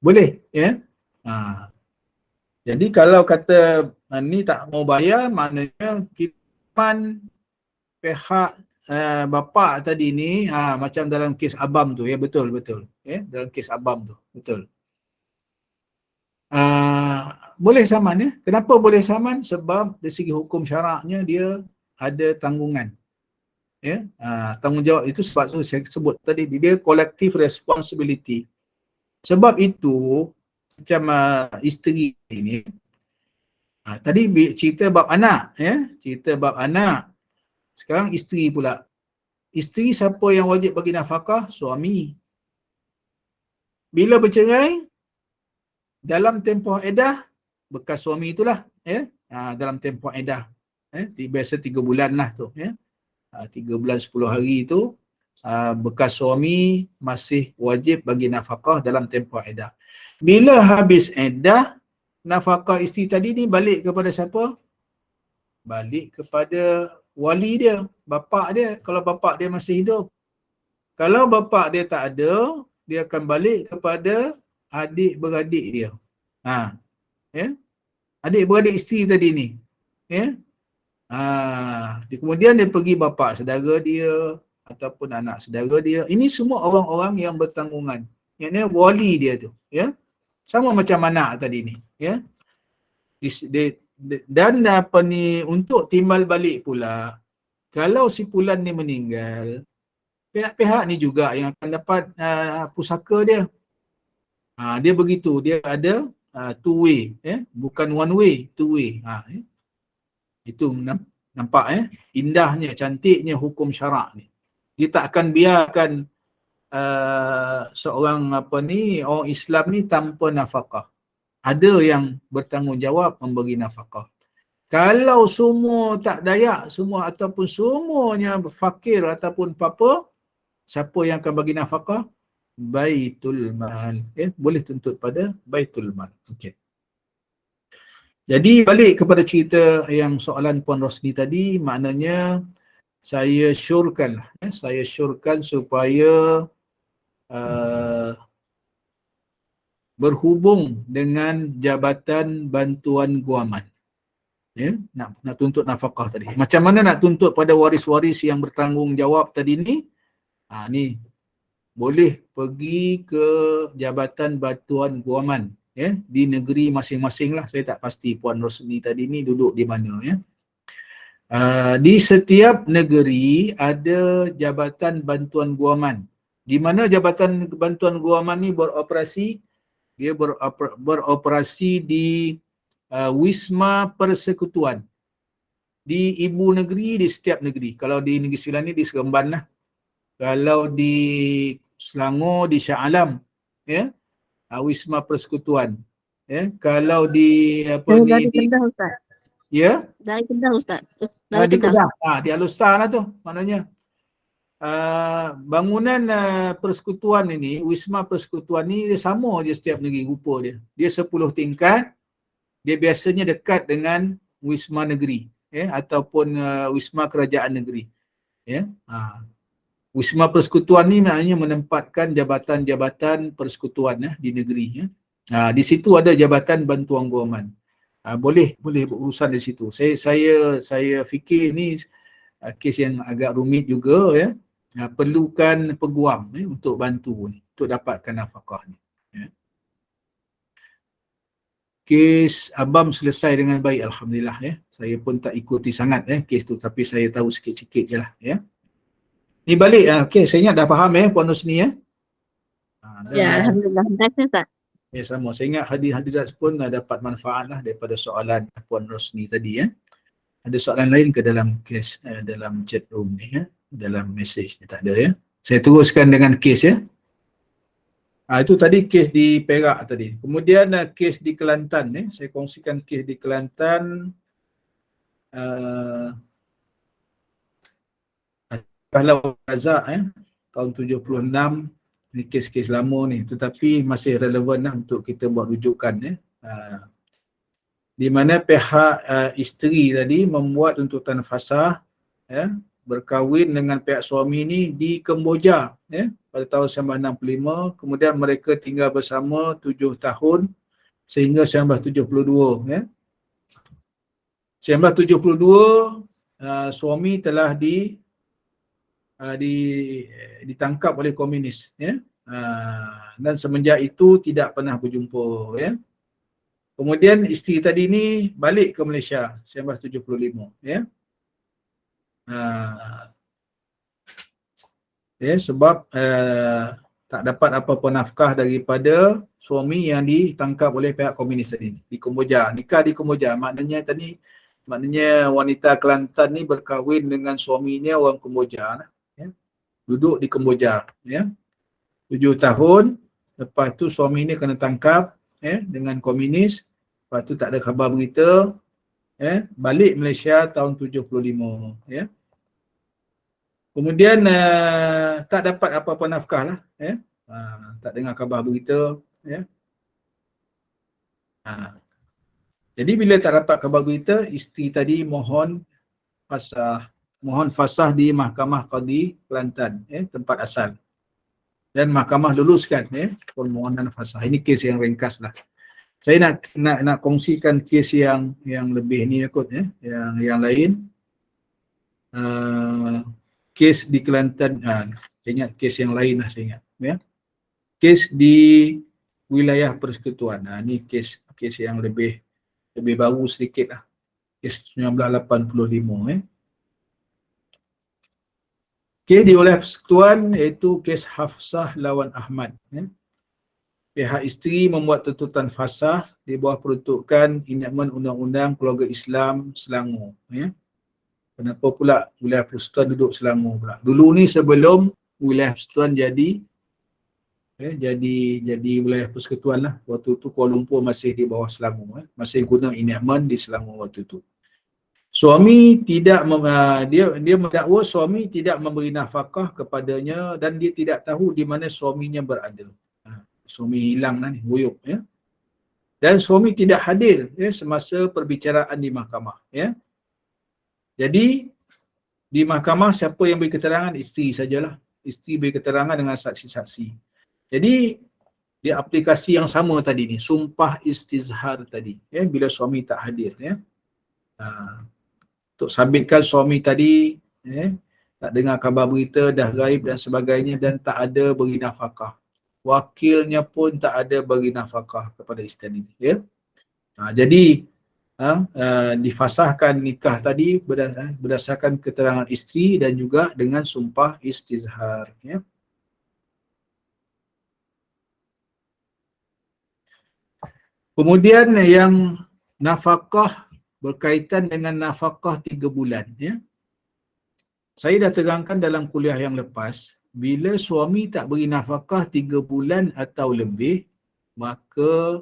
Boleh, Jadi kalau kata ni tak mau bayar, maknanya kita pihak bapa tadi ni macam dalam kes Abam tu, betul. Dalam kes Abam tu, betul. Boleh saman Kenapa boleh saman? Sebab dari segi hukum syaraknya dia ada tanggungan. Tanggungjawab itu sebab saya sebut tadi dia collective responsibility. Sebab itu macam isteri ini tadi cerita bab anak cerita bab anak. Sekarang isteri pula. Isteri siapa yang wajib bagi nafkah? Suami. Bila bercerai, dalam tempoh edah bekas suami itulah dalam tempoh edah biasa 3 bulan lah tu 3 bulan 10 hari tu bekas suami masih wajib bagi nafkah dalam tempoh edah. Bila habis edah, nafkah isteri tadi ni balik kepada siapa? Balik kepada wali dia, bapak dia, kalau bapak dia masih hidup. Kalau bapak dia tak ada, dia akan balik kepada adik-beradik dia. Ya. Adik-beradik isteri tadi ni. Ya. Kemudian dia pergi bapa saudara dia ataupun anak saudara dia. Ini semua orang-orang yang bertanggungan. Yang ni wali dia tu, ya. Sama macam anak tadi ni, ya. Dan untuk timbal balik pula, kalau si Fulan ni meninggal, pihak-pihak ni juga yang akan dapat pusaka dia. Dia begitu, dia ada two way, bukan one way, two way. Itu nampak indahnya, cantiknya hukum syarak ni. Dia tak akan biarkan seorang orang Islam ni tanpa nafkah. Ada yang bertanggungjawab memberi nafkah. Kalau semua tak dayak, semua ataupun semuanya fakir ataupun apa-apa, siapa yang akan bagi nafkah? Baitul Mal. Boleh tuntut pada Baitul Mal. Okey. Jadi balik kepada cerita yang soalan Puan Rosni tadi, maknanya saya syorkan supaya berhubung dengan Jabatan Bantuan Guaman. Nak tuntut nafkah tadi. Macam mana nak tuntut pada waris-waris yang bertanggungjawab tadi ni? Ni boleh pergi ke Jabatan Bantuan Guaman, di negeri masing-masing lah. Saya tak pasti Puan Rosni tadi ni duduk di mana, di setiap negeri ada Jabatan Bantuan Guaman. Di mana Jabatan Bantuan Guaman ni beroperasi? Dia beroperasi di Wisma Persekutuan. Di ibu negeri, di setiap negeri. Kalau di Negeri Sembilan ni di Seremban lah. Kalau di Selangor, di Shah Alam, Wisma Persekutuan. Kalau di dari Kedah, Ustaz. Ya? Dari Kedah, Ustaz. Di Kedah. Di Al-Ustaz lah tu maknanya. Bangunan persekutuan ini, Wisma Persekutuan ni dia sama je setiap negeri rupa dia. Dia 10 tingkat. Dia biasanya dekat dengan Wisma Negeri, ataupun Wisma Kerajaan Negeri. Wisma Persekutuan ni maknanya menempatkan jabatan-jabatan persekutuan di negeri. Di situ ada Jabatan Bantuan Guaman. Boleh berurusan di situ. Saya fikir ni kes yang agak rumit juga, perlukan peguam untuk bantu ni, untuk dapatkan nafkah ni. Kes Abam selesai dengan baik, alhamdulillah. Saya pun tak ikuti sangat kes tu, tapi saya tahu sikit-sikit je lah. Ni balik, okey, saya ingat dah faham Puan Rosni. Alhamdulillah. Terima kasih, Ustaz. Sama. Saya ingat hadirat pun dapat manfaat lah daripada soalan Puan Rosni tadi. Ada soalan lain ke dalam kes, dalam chat room ni, dalam mesej ni? Tak ada. Saya teruskan dengan kes. Itu tadi kes di Perak tadi. Kemudian kes di Kelantan. Saya kongsikan kes di Kelantan. Kalau Razak tahun 76, ni kes-kes lama ni, tetapi masih relevan lah untuk kita buat rujukan. Di mana pihak isteri tadi membuat tuntutan fasah, berkahwin dengan pihak suami ni di Kemboja pada tahun 1965, kemudian mereka tinggal bersama 7 tahun sehingga 1972. 1972 suami telah ditangkap oleh komunis, dan semenjak itu tidak pernah berjumpa. Kemudian isteri tadi ni balik ke Malaysia 1975. Sebab tak dapat apa-apa nafkah daripada suami yang ditangkap oleh pihak komunis tadi di Kemboja. Nikah di Kemboja, maknanya wanita Kelantan ni berkahwin dengan suaminya orang Kemboja. Duduk di Kemboja 7 tahun. Lepas tu suami ni kena tangkap dengan komunis. Lepas tu tak ada khabar berita. Balik Malaysia tahun 75. Kemudian tak dapat apa-apa nafkah lah. Tak dengar khabar berita. Jadi bila tak dapat khabar berita, isteri tadi mohon fasah di Mahkamah Qadi Kelantan, tempat asal. Dan mahkamah luluskan permohonan fasah. Ini kes yang ringkas lah. Saya nak kongsikan kes yang lebih ni kot yang lain. Kes di Kelantan, saya ingat kes yang lain lah saya ingat ya. Kes di wilayah Persekutuan. Ni kes yang lebih baru sedikit lah. Kes 1985 Kes di wilayah Persekutuan iaitu kes Hafsah lawan Ahmad Pihak isteri membuat tuntutan fasah di bawah peruntukan Enactment Undang-Undang Keluarga Islam Selangor Kenapa pula wilayah Persekutuan duduk Selangor pula? Dulu ni sebelum wilayah Persekutuan jadi wilayah Persekutuan lah. Waktu tu Kuala Lumpur masih di bawah Selangor masih guna enactment di Selangor waktu tu. Suami tidak dia mendakwa suami tidak memberi nafkah kepadanya dan dia tidak tahu di mana suaminya berada. Suami hilang lah ni, guyup Dan suami tidak hadir semasa perbicaraan di mahkamah Jadi di mahkamah siapa yang beri keterangan? Isteri sajalah. Isteri beri keterangan dengan saksi-saksi. Jadi di aplikasi yang sama tadi ni, sumpah istizhar tadi bila suami tak hadir untuk sabitkan suami tadi tak dengar khabar berita, dah gaib dan sebagainya dan tak ada beri nafkah. Wakilnya pun tak ada beri nafkah kepada isteri jadi difasahkan nikah tadi berdasarkan keterangan isteri dan juga dengan sumpah istizhar Kemudian yang nafkah berkaitan dengan nafkah 3 bulan Saya dah terangkan dalam kuliah yang lepas, bila suami tak beri nafkah 3 bulan atau lebih, maka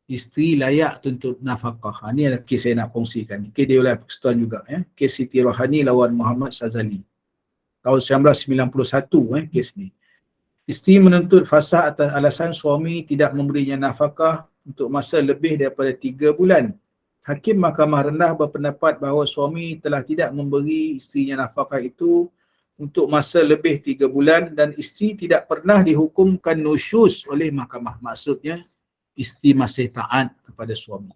isteri layak tuntut nafkah. Ini adalah kes saya nak kongsikan. Kes dia wilayah Persekutuan juga kes Siti Rohani lawan Muhammad Sazali. Tahun 1991 kes ni. Isteri menuntut fasah atas alasan suami tidak memberinya nafkah untuk masa lebih daripada 3 bulan. Hakim Mahkamah Rendah berpendapat bahawa suami telah tidak memberi isterinya nafkah itu untuk masa lebih 3 bulan dan isteri tidak pernah dihukumkan nusyuz oleh mahkamah. Maksudnya isteri masih taat kepada suami.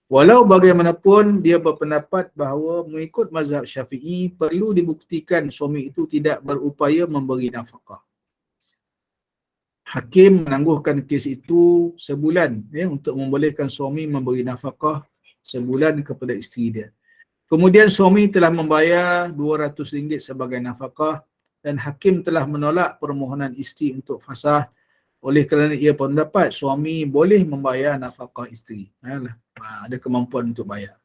Walau bagaimanapun dia berpendapat bahawa mengikut mazhab Syafi'i perlu dibuktikan suami itu tidak berupaya memberi nafkah. Hakim menangguhkan kes itu sebulan untuk membolehkan suami memberi nafkah sebulan kepada isteri dia. Kemudian suami telah membayar RM200 sebagai nafkah dan hakim telah menolak permohonan isteri untuk fasah oleh kerana ia berpendapat suami boleh membayar nafkah isteri. Ada kemampuan untuk bayar.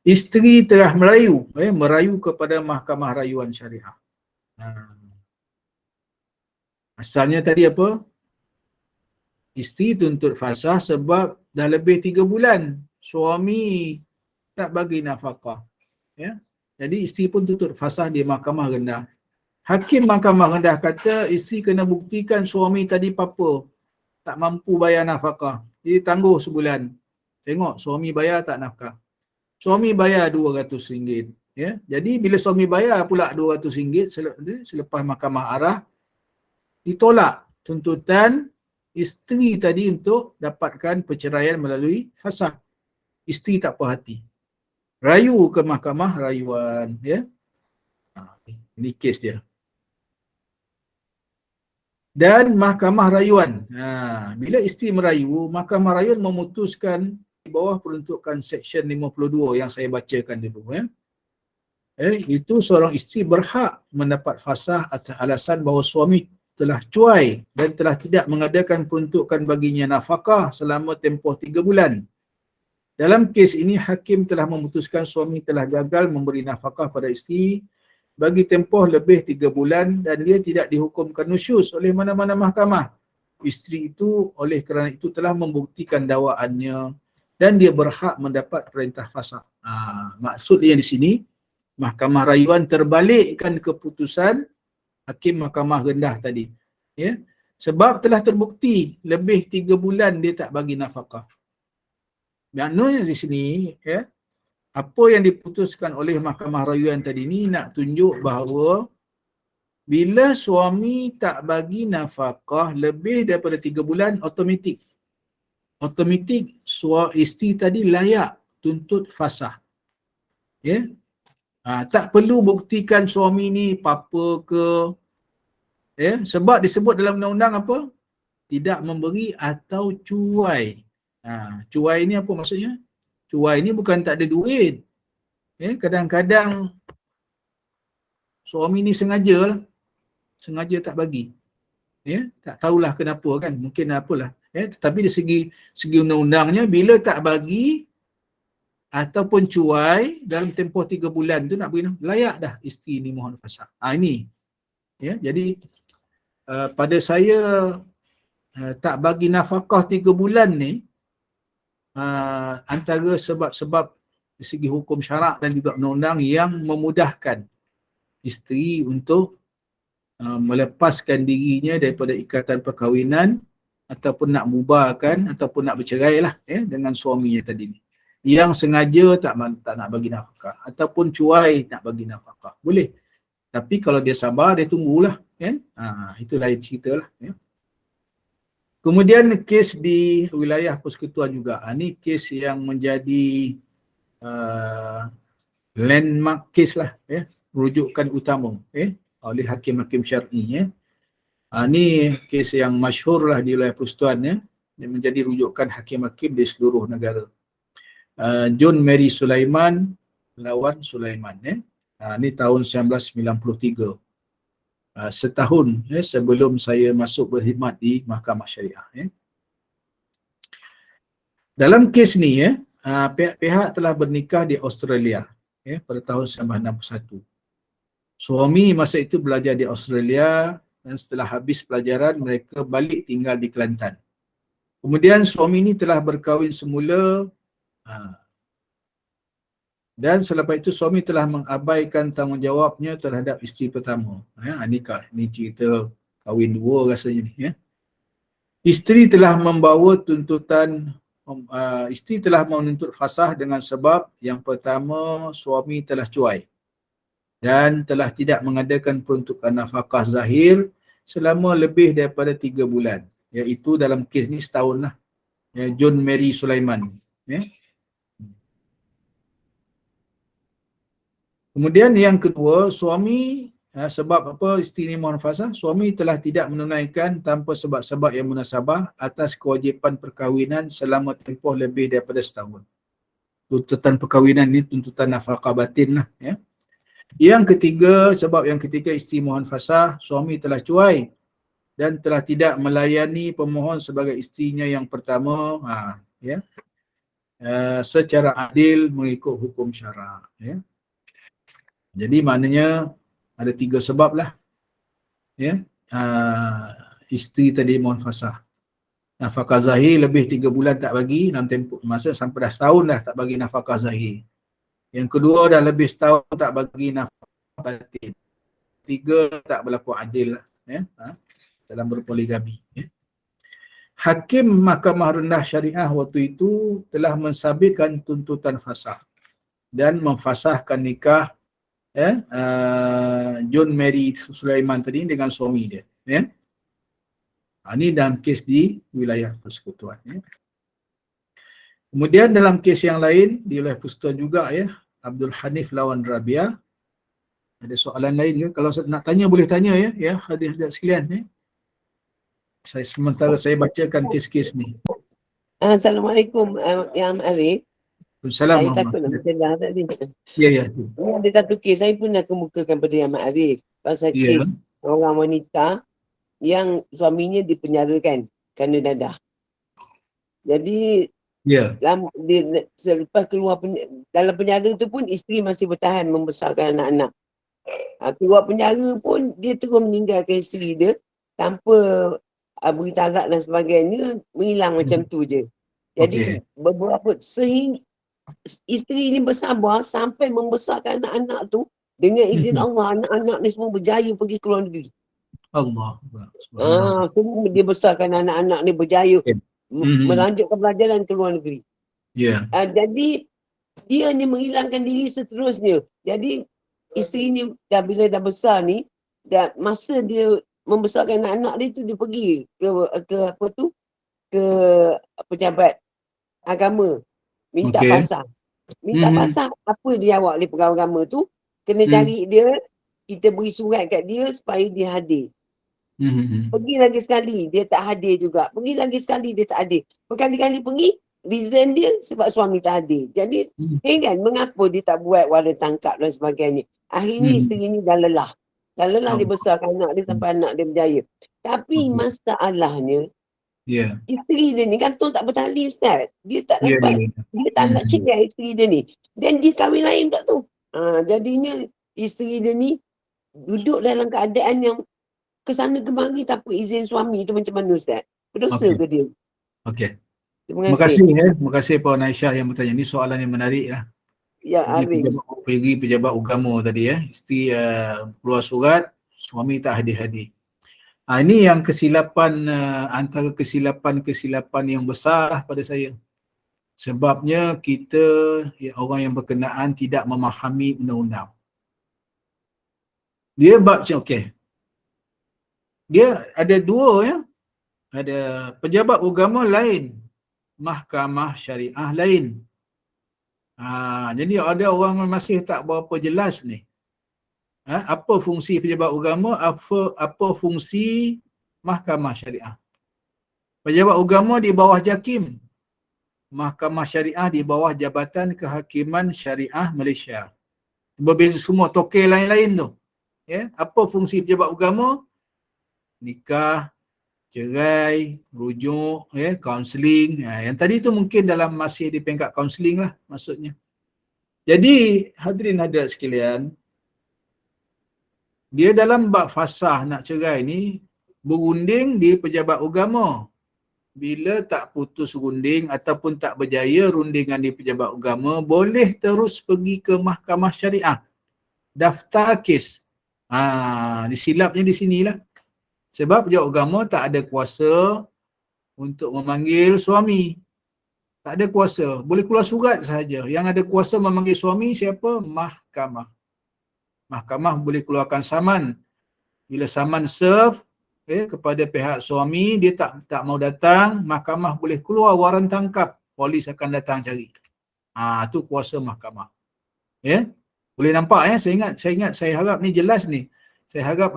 Isteri telah merayu kepada Mahkamah Rayuan Syariah. Asalnya tadi apa? Isteri tuntut fasah sebab dah lebih 3 bulan suami tak bagi nafkah. Jadi isteri pun tuntut fasah di Mahkamah Rendah. Hakim Mahkamah Rendah kata isteri kena buktikan suami tadi apa tak mampu bayar nafkah. Jadi tangguh sebulan. Tengok suami bayar tak nafkah. Suami bayar RM200. Jadi bila suami bayar pula RM200 selepas mahkamah arah, ditolak tuntutan isteri tadi untuk dapatkan perceraian melalui fasah. Isteri tak puas hati. Rayu ke Mahkamah Rayuan. Ini kes dia. Dan Mahkamah Rayuan. Bila isteri merayu, Mahkamah Rayuan memutuskan di bawah peruntukan Seksyen 52 yang saya bacakan dulu. Itu seorang isteri berhak mendapat fasah atas alasan bahawa suami telah cuai dan telah tidak mengadakan peruntukan baginya nafkah selama tempoh 3 bulan. Dalam kes ini, hakim telah memutuskan suami telah gagal memberi nafkah pada isteri bagi tempoh lebih 3 bulan dan dia tidak dihukumkan nusyuz oleh mana-mana mahkamah. Isteri itu oleh kerana itu telah membuktikan dakwaannya dan dia berhak mendapat perintah fasah. Maksudnya di sini, Mahkamah Rayuan terbalikkan keputusan Hakim Mahkamah Rendah tadi. Sebab telah terbukti lebih 3 bulan dia tak bagi nafkah. Maknanya di sini, apa yang diputuskan oleh Mahkamah Rayuan tadi ni nak tunjuk bahawa bila suami tak bagi nafkah lebih daripada 3 bulan, automatik isteri tadi layak tuntut fasah. Ya. Tak perlu buktikan suami ni apa ke. Ya, sebab disebut dalam undang-undang apa? Tidak memberi atau cuai. Cuai ni apa maksudnya? Cuai ni bukan tak ada duit. Ya, kadang-kadang suami ni sengaja tak bagi. Ya, tak tahulah kenapa kan, mungkin apalah. Ya, tetapi dari segi undang-undangnya, bila tak bagi ataupun cuai dalam tempoh 3 bulan tu nak bagi, layak dah isteri ni mohon fasakh. Ini. Ya, jadi pada saya tak bagi nafkah 3 bulan ni antara sebab-sebab dari segi hukum syarak dan juga undang-undang yang memudahkan isteri untuk melepaskan dirinya daripada ikatan perkahwinan ataupun nak bubarkan ataupun nak bercerai lah dengan suaminya tadi ni. Yang sengaja tak nak bagi nafkah ataupun cuai nak bagi nafkah. Boleh. Tapi kalau dia sabar, dia tunggulah. Kan? Itu lain cerita lah. Ya. Kemudian kes di wilayah persekutuan juga. Ini kes yang menjadi landmark kes lah. Rujukan utama oleh hakim-hakim syar'i. Ini kes yang masyhur lah di wilayah persekutuan. Yang menjadi rujukan hakim-hakim di seluruh negara. John Mary Sulaiman lawan Sulaiman. Ini tahun 1993. Setahun sebelum saya masuk berkhidmat di Mahkamah Syariah. Dalam kes ni, pihak-pihak telah bernikah di Australia pada tahun 1961. Suami masa itu belajar di Australia dan setelah habis pelajaran mereka balik tinggal di Kelantan. Kemudian suami ini telah berkahwin semula dan selepas itu suami telah mengabaikan tanggungjawabnya terhadap isteri pertama. Ini cerita kahwin dua rasanya ni. Isteri telah membawa tuntutan, isteri telah menuntut fasakh dengan sebab yang pertama, suami telah cuai dan telah tidak mengadakan peruntukan nafkah zahir selama lebih daripada 3 bulan. Iaitu dalam kes ni setahun lah. John Mary Sulaiman. Kemudian yang kedua, suami sebab apa isteri ni mohon fasakh, suami telah tidak menunaikan tanpa sebab-sebab yang munasabah atas kewajipan perkahwinan selama tempoh lebih daripada setahun. Tuntutan perkahwinan ni tuntutan nafkah batin lah. Yang ketiga, sebab yang ketiga isteri mohon fasakh, suami telah cuai dan telah tidak melayani pemohon sebagai isterinya yang pertama secara adil mengikut hukum syarak. Jadi maknanya ada 3 sebab lah. Isteri tadi mohon fasakh. Nafkah zahir lebih 3 bulan tak bagi, dalam tempoh masa sampai dah setahun dah tak bagi nafkah zahir. Yang kedua dah lebih setahun tak bagi nafkah batin. 3 tak berlaku adil lah. Dalam berpoligami. Hakim Mahkamah Rendah Syariah waktu itu telah mensabitkan tuntutan fasakh dan memfasahkan nikah John Mary Sulaiman tadi dengan suami dia. Ini dalam kes di wilayah persekutuan. Kemudian dalam kes yang lain di wilayah persekutuan juga Abdul Hanif lawan Rabia. Ada soalan lain ke? Kalau nak tanya boleh tanya hadirin sekalian. Sementara saya bacakan kes-kes ni. Assalamualaikum Yang Arif. Saya takut nak bercelah tadi. Ya. Ada satu kes saya pun nak kemukakan pada Yang Arif. Pasal kes orang wanita yang suaminya dipenjarakan kerana dadah. Jadi selepas keluar dalam penjara tu pun isteri masih bertahan membesarkan anak-anak. Keluar penjara pun dia terus meninggalkan isteri dia tanpa beri talak dan sebagainya, menghilang macam tu je. Jadi beberapa sehingga isteri ni bersabar sampai membesarkan anak-anak tu dengan izin Allah, anak-anak ni semua berjaya pergi ke luar negeri. Allah. Semua dia besarkan anak-anak ni berjaya melanjutkan pelajaran ke luar negeri. Jadi dia ni menghilangkan diri seterusnya. Jadi isteri ni bila dah besar ni, masa dia membesarkan anak-anak dia tu, dia pergi ke apa tu, ke pejabat agama, minta Okey. pasal. Minta pasal apa dia jawab oleh pegawai agama tu, kena cari dia, kita beri surat kat dia supaya dia hadir. Pergi lagi sekali, dia tak hadir juga. Pergi lagi sekali, dia tak hadir. Berkali-kali pergi, reason dia sebab suami tak hadir. Jadi, heran mengapa dia tak buat warna tangkap dan sebagainya. Akhirnya isteri ni dah lelah. Dah lelah dia besarkan anak dia sampai anak dia berjaya. Tapi masalahnya, isteri dia ni gantung tak bertali, Ustaz. Dia tak dapat, dia tak nak cerai isteri dia ni. Dan dia kahwin lain pula tu. Jadinya, isteri dia ni duduk dalam keadaan yang kesana kemari tanpa izin suami tu macam mana, Ustaz? Berdosa ke dia? Okey. Terima Terima kasih. kasih Terima kasih Puan Aisyah yang bertanya. Ini soalan yang menarik lah. Ya, Arif. Pergi pejabat agama tadi isteri keluar surat, suami tak hadir-hadir. Ini yang kesilapan, antara kesilapan yang besar pada saya. Sebabnya kita orang yang berkenaan tidak memahami undang-undang. Dia bab macam okey. Dia ada dua ada pejabat agama lain, mahkamah syariah lain. Jadi ada orang masih tak berapa jelas ni. Apa fungsi pejabat agama, apa fungsi mahkamah syariah. Pejabat agama di bawah JAKIM. Mahkamah syariah di bawah Jabatan Kehakiman Syariah Malaysia. Berbeza semua tokel lain-lain tu. Apa fungsi pejabat agama? Nikah, cerai, rujuk, kaunseling. Yang tadi tu mungkin masih di peringkat kaunseling lah maksudnya. Jadi hadirin hadirat sekalian, dia dalam bab fasah nak cerai ni berunding di pejabat agama. Bila tak putus runding ataupun tak berjaya rundingan di pejabat agama, boleh terus pergi ke mahkamah syariah. Daftar kes. Disilapnya di sinilah. Sebab pejabat agama tak ada kuasa untuk memanggil suami. Tak ada kuasa. Boleh keluar surat sahaja. Yang ada kuasa memanggil suami siapa? Mahkamah. Mahkamah boleh keluarkan saman. Bila saman serve kepada pihak suami, dia tak mau datang, mahkamah boleh keluar waran tangkap. Polis akan datang cari. Tu kuasa mahkamah. Boleh nampak saya harap ni jelas ni. Saya harap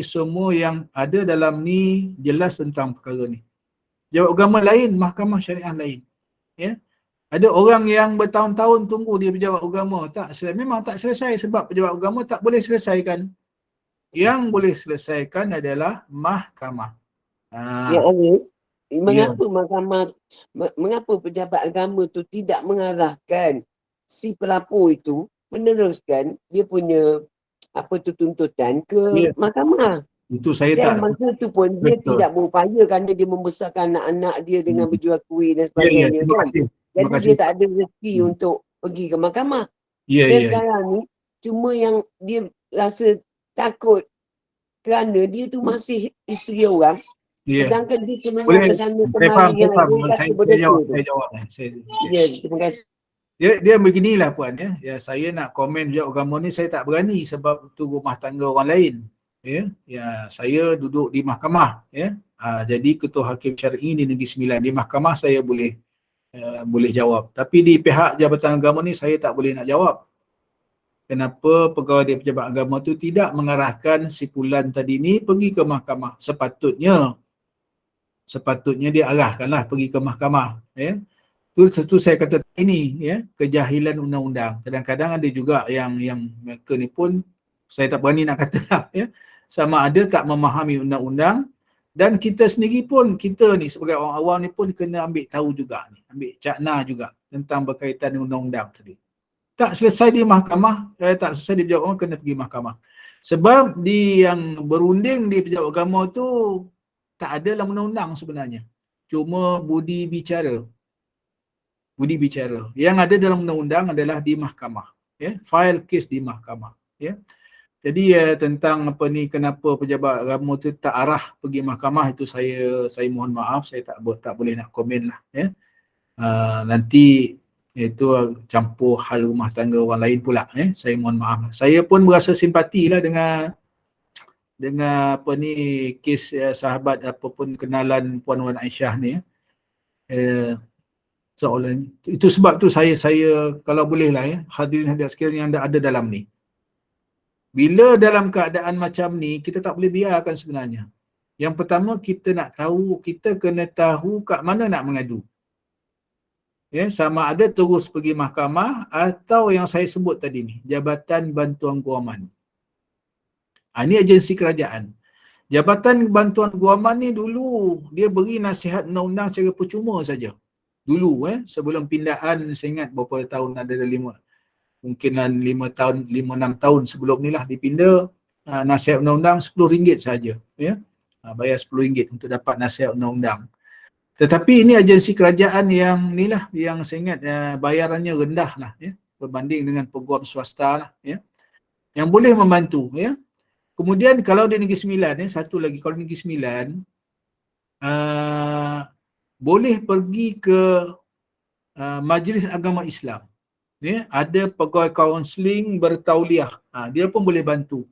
semua yang ada dalam ni jelas tentang perkara ni. Pejabat agama lain, mahkamah syariah lain. Ada orang yang bertahun-tahun tunggu dia pejabat agama, memang tak selesai sebab pejabat agama tak boleh selesaikan. Yang boleh selesaikan adalah mahkamah. Ya, Arif. Mengapa pejabat agama tu tidak mengarahkan si pelapor itu meneruskan dia punya tuntutan ke mahkamah? Itu saya dan tak. masa tu pun dia tidak berupaya kerana dia membesarkan anak-anak dia dengan berjual kuih dan sebagainya. Terima kasih. Jadi dia tak ada rezeki untuk pergi ke mahkamah. Sekarang ni cuma yang dia rasa takut kerana dia tu masih isteri orang. Sedangkan dia kena ke sana kemari yang saya jawab. Terima kasih. Dia beginilah Puan saya nak komen pejabat agama ni saya tak berani sebab tu rumah tangga orang lain. Saya duduk di mahkamah jadi ketua hakim syar'i di Negeri Sembilan. Di mahkamah saya boleh jawab. Tapi di pihak Jabatan Agama ni saya tak boleh nak jawab. Kenapa pegawai di pejabat agama tu tidak mengarahkan si Fulan tadi ni pergi ke mahkamah? Sepatutnya dia arahkanlah pergi ke mahkamah. Itu saya kata ini kejahilan undang-undang. Kadang-kadang ada juga yang mereka ni pun saya tak berani nak kata lah sama ada tak memahami undang-undang, dan kita sendiri pun, kita ni sebagai orang awam ni pun kena ambil tahu juga ni, ambil cakna juga tentang berkaitan dengan undang-undang tadi. Tak selesai di mahkamah, tak selesai di pejabat agama, kena pergi mahkamah. Sebab di yang berunding di pejabat agama tu tak ada dalam undang-undang sebenarnya. Cuma budi bicara. Yang ada dalam undang-undang adalah di mahkamah. File kes di mahkamah. Jadi tentang kenapa pejabat agama tu tak arah pergi mahkamah, itu saya mohon maaf, saya tak boleh nak komen lah. Nanti itu campur hal rumah tangga orang lain pula. Saya mohon maaf. Saya pun berasa simpati lah dengan kes sahabat apapun kenalan Puan Wan Aisyah ni. soalan itu. Sebab tu saya kalau boleh lah hadirin sekalian yang ada dalam ni, bila dalam keadaan macam ni kita tak boleh biarkan sebenarnya. Yang pertama kita nak tahu, kita kena tahu kat mana nak mengadu. Sama ada terus pergi mahkamah atau yang saya sebut tadi ni, Jabatan Bantuan Guaman. Ini agensi kerajaan. Jabatan Bantuan Guaman ni dulu dia beri nasihat undang-undang secara percuma saja. Dulu sebelum pindaan, saya ingat berapa tahun, ada 5 tahun, 5-6 tahun sebelum ni lah dipinda, nasihat undang-undang RM10 saja. Bayar RM10 untuk dapat nasihat undang-undang. Tetapi ini agensi kerajaan yang ni lah, yang saya ingat bayarannya rendah lah berbanding dengan peguam swasta lah yang boleh membantu Kemudian kalau di Negeri Sembilan satu lagi, kalau Negeri Sembilan boleh pergi ke Majlis Agama Islam. Ada pegawai kaunseling bertauliah. Dia pun boleh bantu.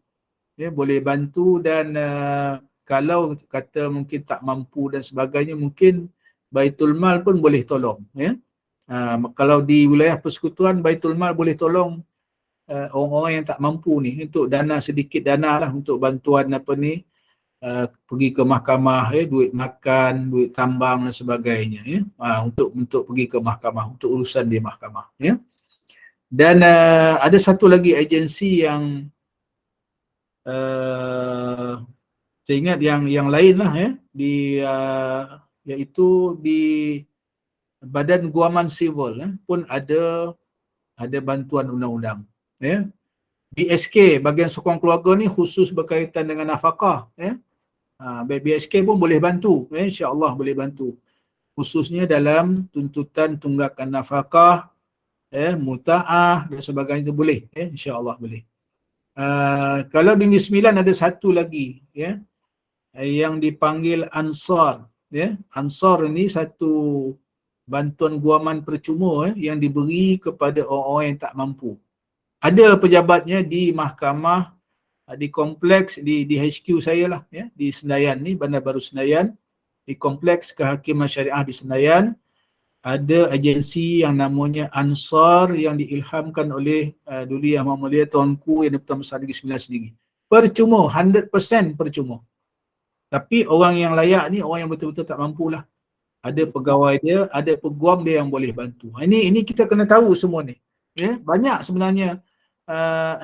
Boleh bantu dan kalau kata mungkin tak mampu dan sebagainya, mungkin Baitul Mal pun boleh tolong. Kalau di wilayah persekutuan, Baitul Mal boleh tolong orang-orang yang tak mampu ni untuk dana, sedikit dana lah untuk bantuan pergi ke mahkamah, duit makan, duit tambang dan sebagainya untuk pergi ke mahkamah, untuk urusan di mahkamah Dan ada satu lagi agensi yang saya ingat yang lain lah iaitu di Badan Guaman Sivil pun ada bantuan undang-undang. BSK, bahagian sokong keluarga ni khusus berkaitan dengan nafkah. BSK pun boleh bantu, insya-Allah boleh bantu. Khususnya dalam tuntutan tunggakan nafkah, muta'ah dan sebagainya, boleh, insya-Allah boleh. Kalau di Negeri Sembilan ada satu lagi yang dipanggil Ansar. Ansar ni satu bantuan guaman percuma yang diberi kepada orang-orang yang tak mampu. Ada pejabatnya di mahkamah, di kompleks di HQ saya lah di Senayan ni, Bandar Baru Senayan, di kompleks kehakiman syariah di Senayan. Ada agensi yang namanya Ansar yang diilhamkan oleh dulu Yang Mulia Tuanku yang Di-Pertuan Besar Negeri Sembilan sendiri. Percuma, 100% percuma. Tapi orang yang layak ni orang yang betul-betul tak mampulah. Ada pegawai dia, ada peguam dia yang boleh bantu. Ini kita kena tahu semua ni. Banyak sebenarnya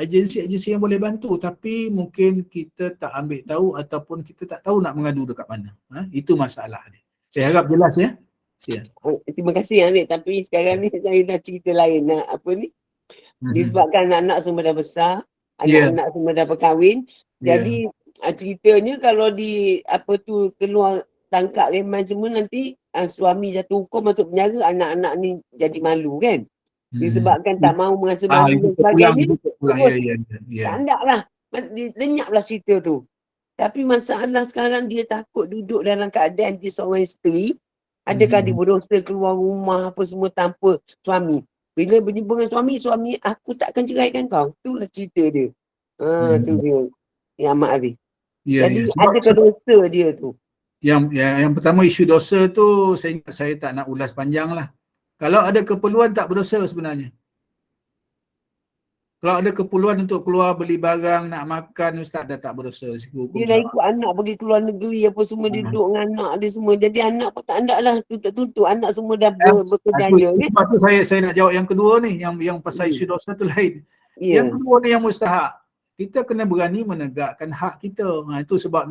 agensi-agensi yang boleh bantu, tapi mungkin kita tak ambil tahu ataupun kita tak tahu nak mengadu dekat mana. Itu masalah dia. Saya harap jelas ya. Terima kasih Anik, tapi sekarang ni saya nak cerita lain. Disebabkan anak-anak semua dah besar, anak-anak semua dah berkahwin. Jadi ceritanya kalau keluar tangkap leman semua, nanti suami jatuh hukum masuk penjara, anak-anak ni jadi malu kan. Disebabkan tak mahu merasa malu dan sebagainya. Tak lah. Lenyaplah cerita tu. Tapi masalah sekarang dia takut duduk dalam keadaan dia seorang isteri. Adakah dia berdosa keluar rumah apa semua tanpa suami. Bila berjumpa dengan suami aku takkan ceraikan kau. Itulah cerita dia. Tu dia. Yang Ahmad Arif. Jadi adakah dosa dia tu? Yang pertama isu dosa tu saya tak nak ulas panjang lah. Kalau ada keperluan tak berdosa sebenarnya. Kalau ada keperluan untuk keluar beli barang, nak makan, Ustaz dah tak berdosa. Dia dah ikut anak pergi keluar negeri apa semua, dia duduk dengan anak dia semua. Jadi anak pun tak ada lah tuntut-tuntut. Anak semua dah berkerjaya. Sebab tu saya nak jawab yang kedua ni, yang pasal isu dosa tu lain. Yang kedua ni yang mustahak. Kita kena berani menegakkan hak kita. Itu sebab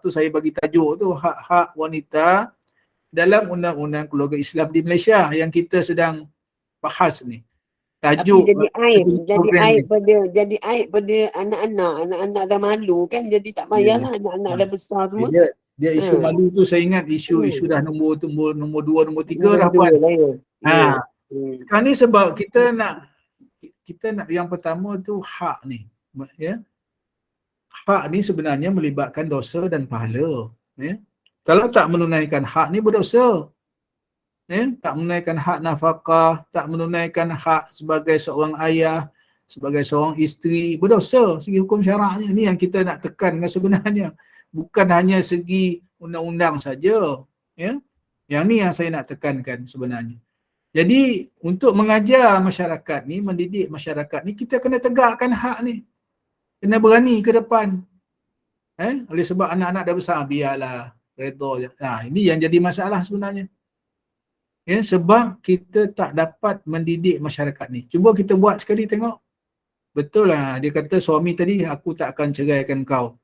tu saya bagi tajuk tu, hak-hak wanita dalam Undang-Undang Keluarga Islam di Malaysia yang kita sedang bahas ni. Tajuk jadi aib pada anak-anak dah malu kan, jadi tak payahlah anak-anak dah besar semua. Dia isu malu tu saya ingat isu dah nombor 2, nombor 3 dah puan. Sekarang ni sebab kita nak yang pertama tu hak ni. Hak ni sebenarnya melibatkan dosa dan pahala. Kalau tak menunaikan hak ni berdosa. Tak menunaikan hak nafkah, tak menunaikan hak sebagai seorang ayah, sebagai seorang isteri, berdosa segi hukum syaraknya. Ini yang kita nak tekankan sebenarnya. Bukan hanya segi undang-undang saja. Yang ni yang saya nak tekankan sebenarnya. Jadi untuk mengajar masyarakat ni, mendidik masyarakat ni, kita kena tegakkan hak ni. Kena berani ke depan. Oleh sebab anak-anak dah besar, biarlah, redha je. Ini yang jadi masalah sebenarnya. Sebab kita tak dapat mendidik masyarakat ni. Cuba kita buat sekali tengok. Betul lah, dia kata suami tadi, aku tak akan ceraikan kau.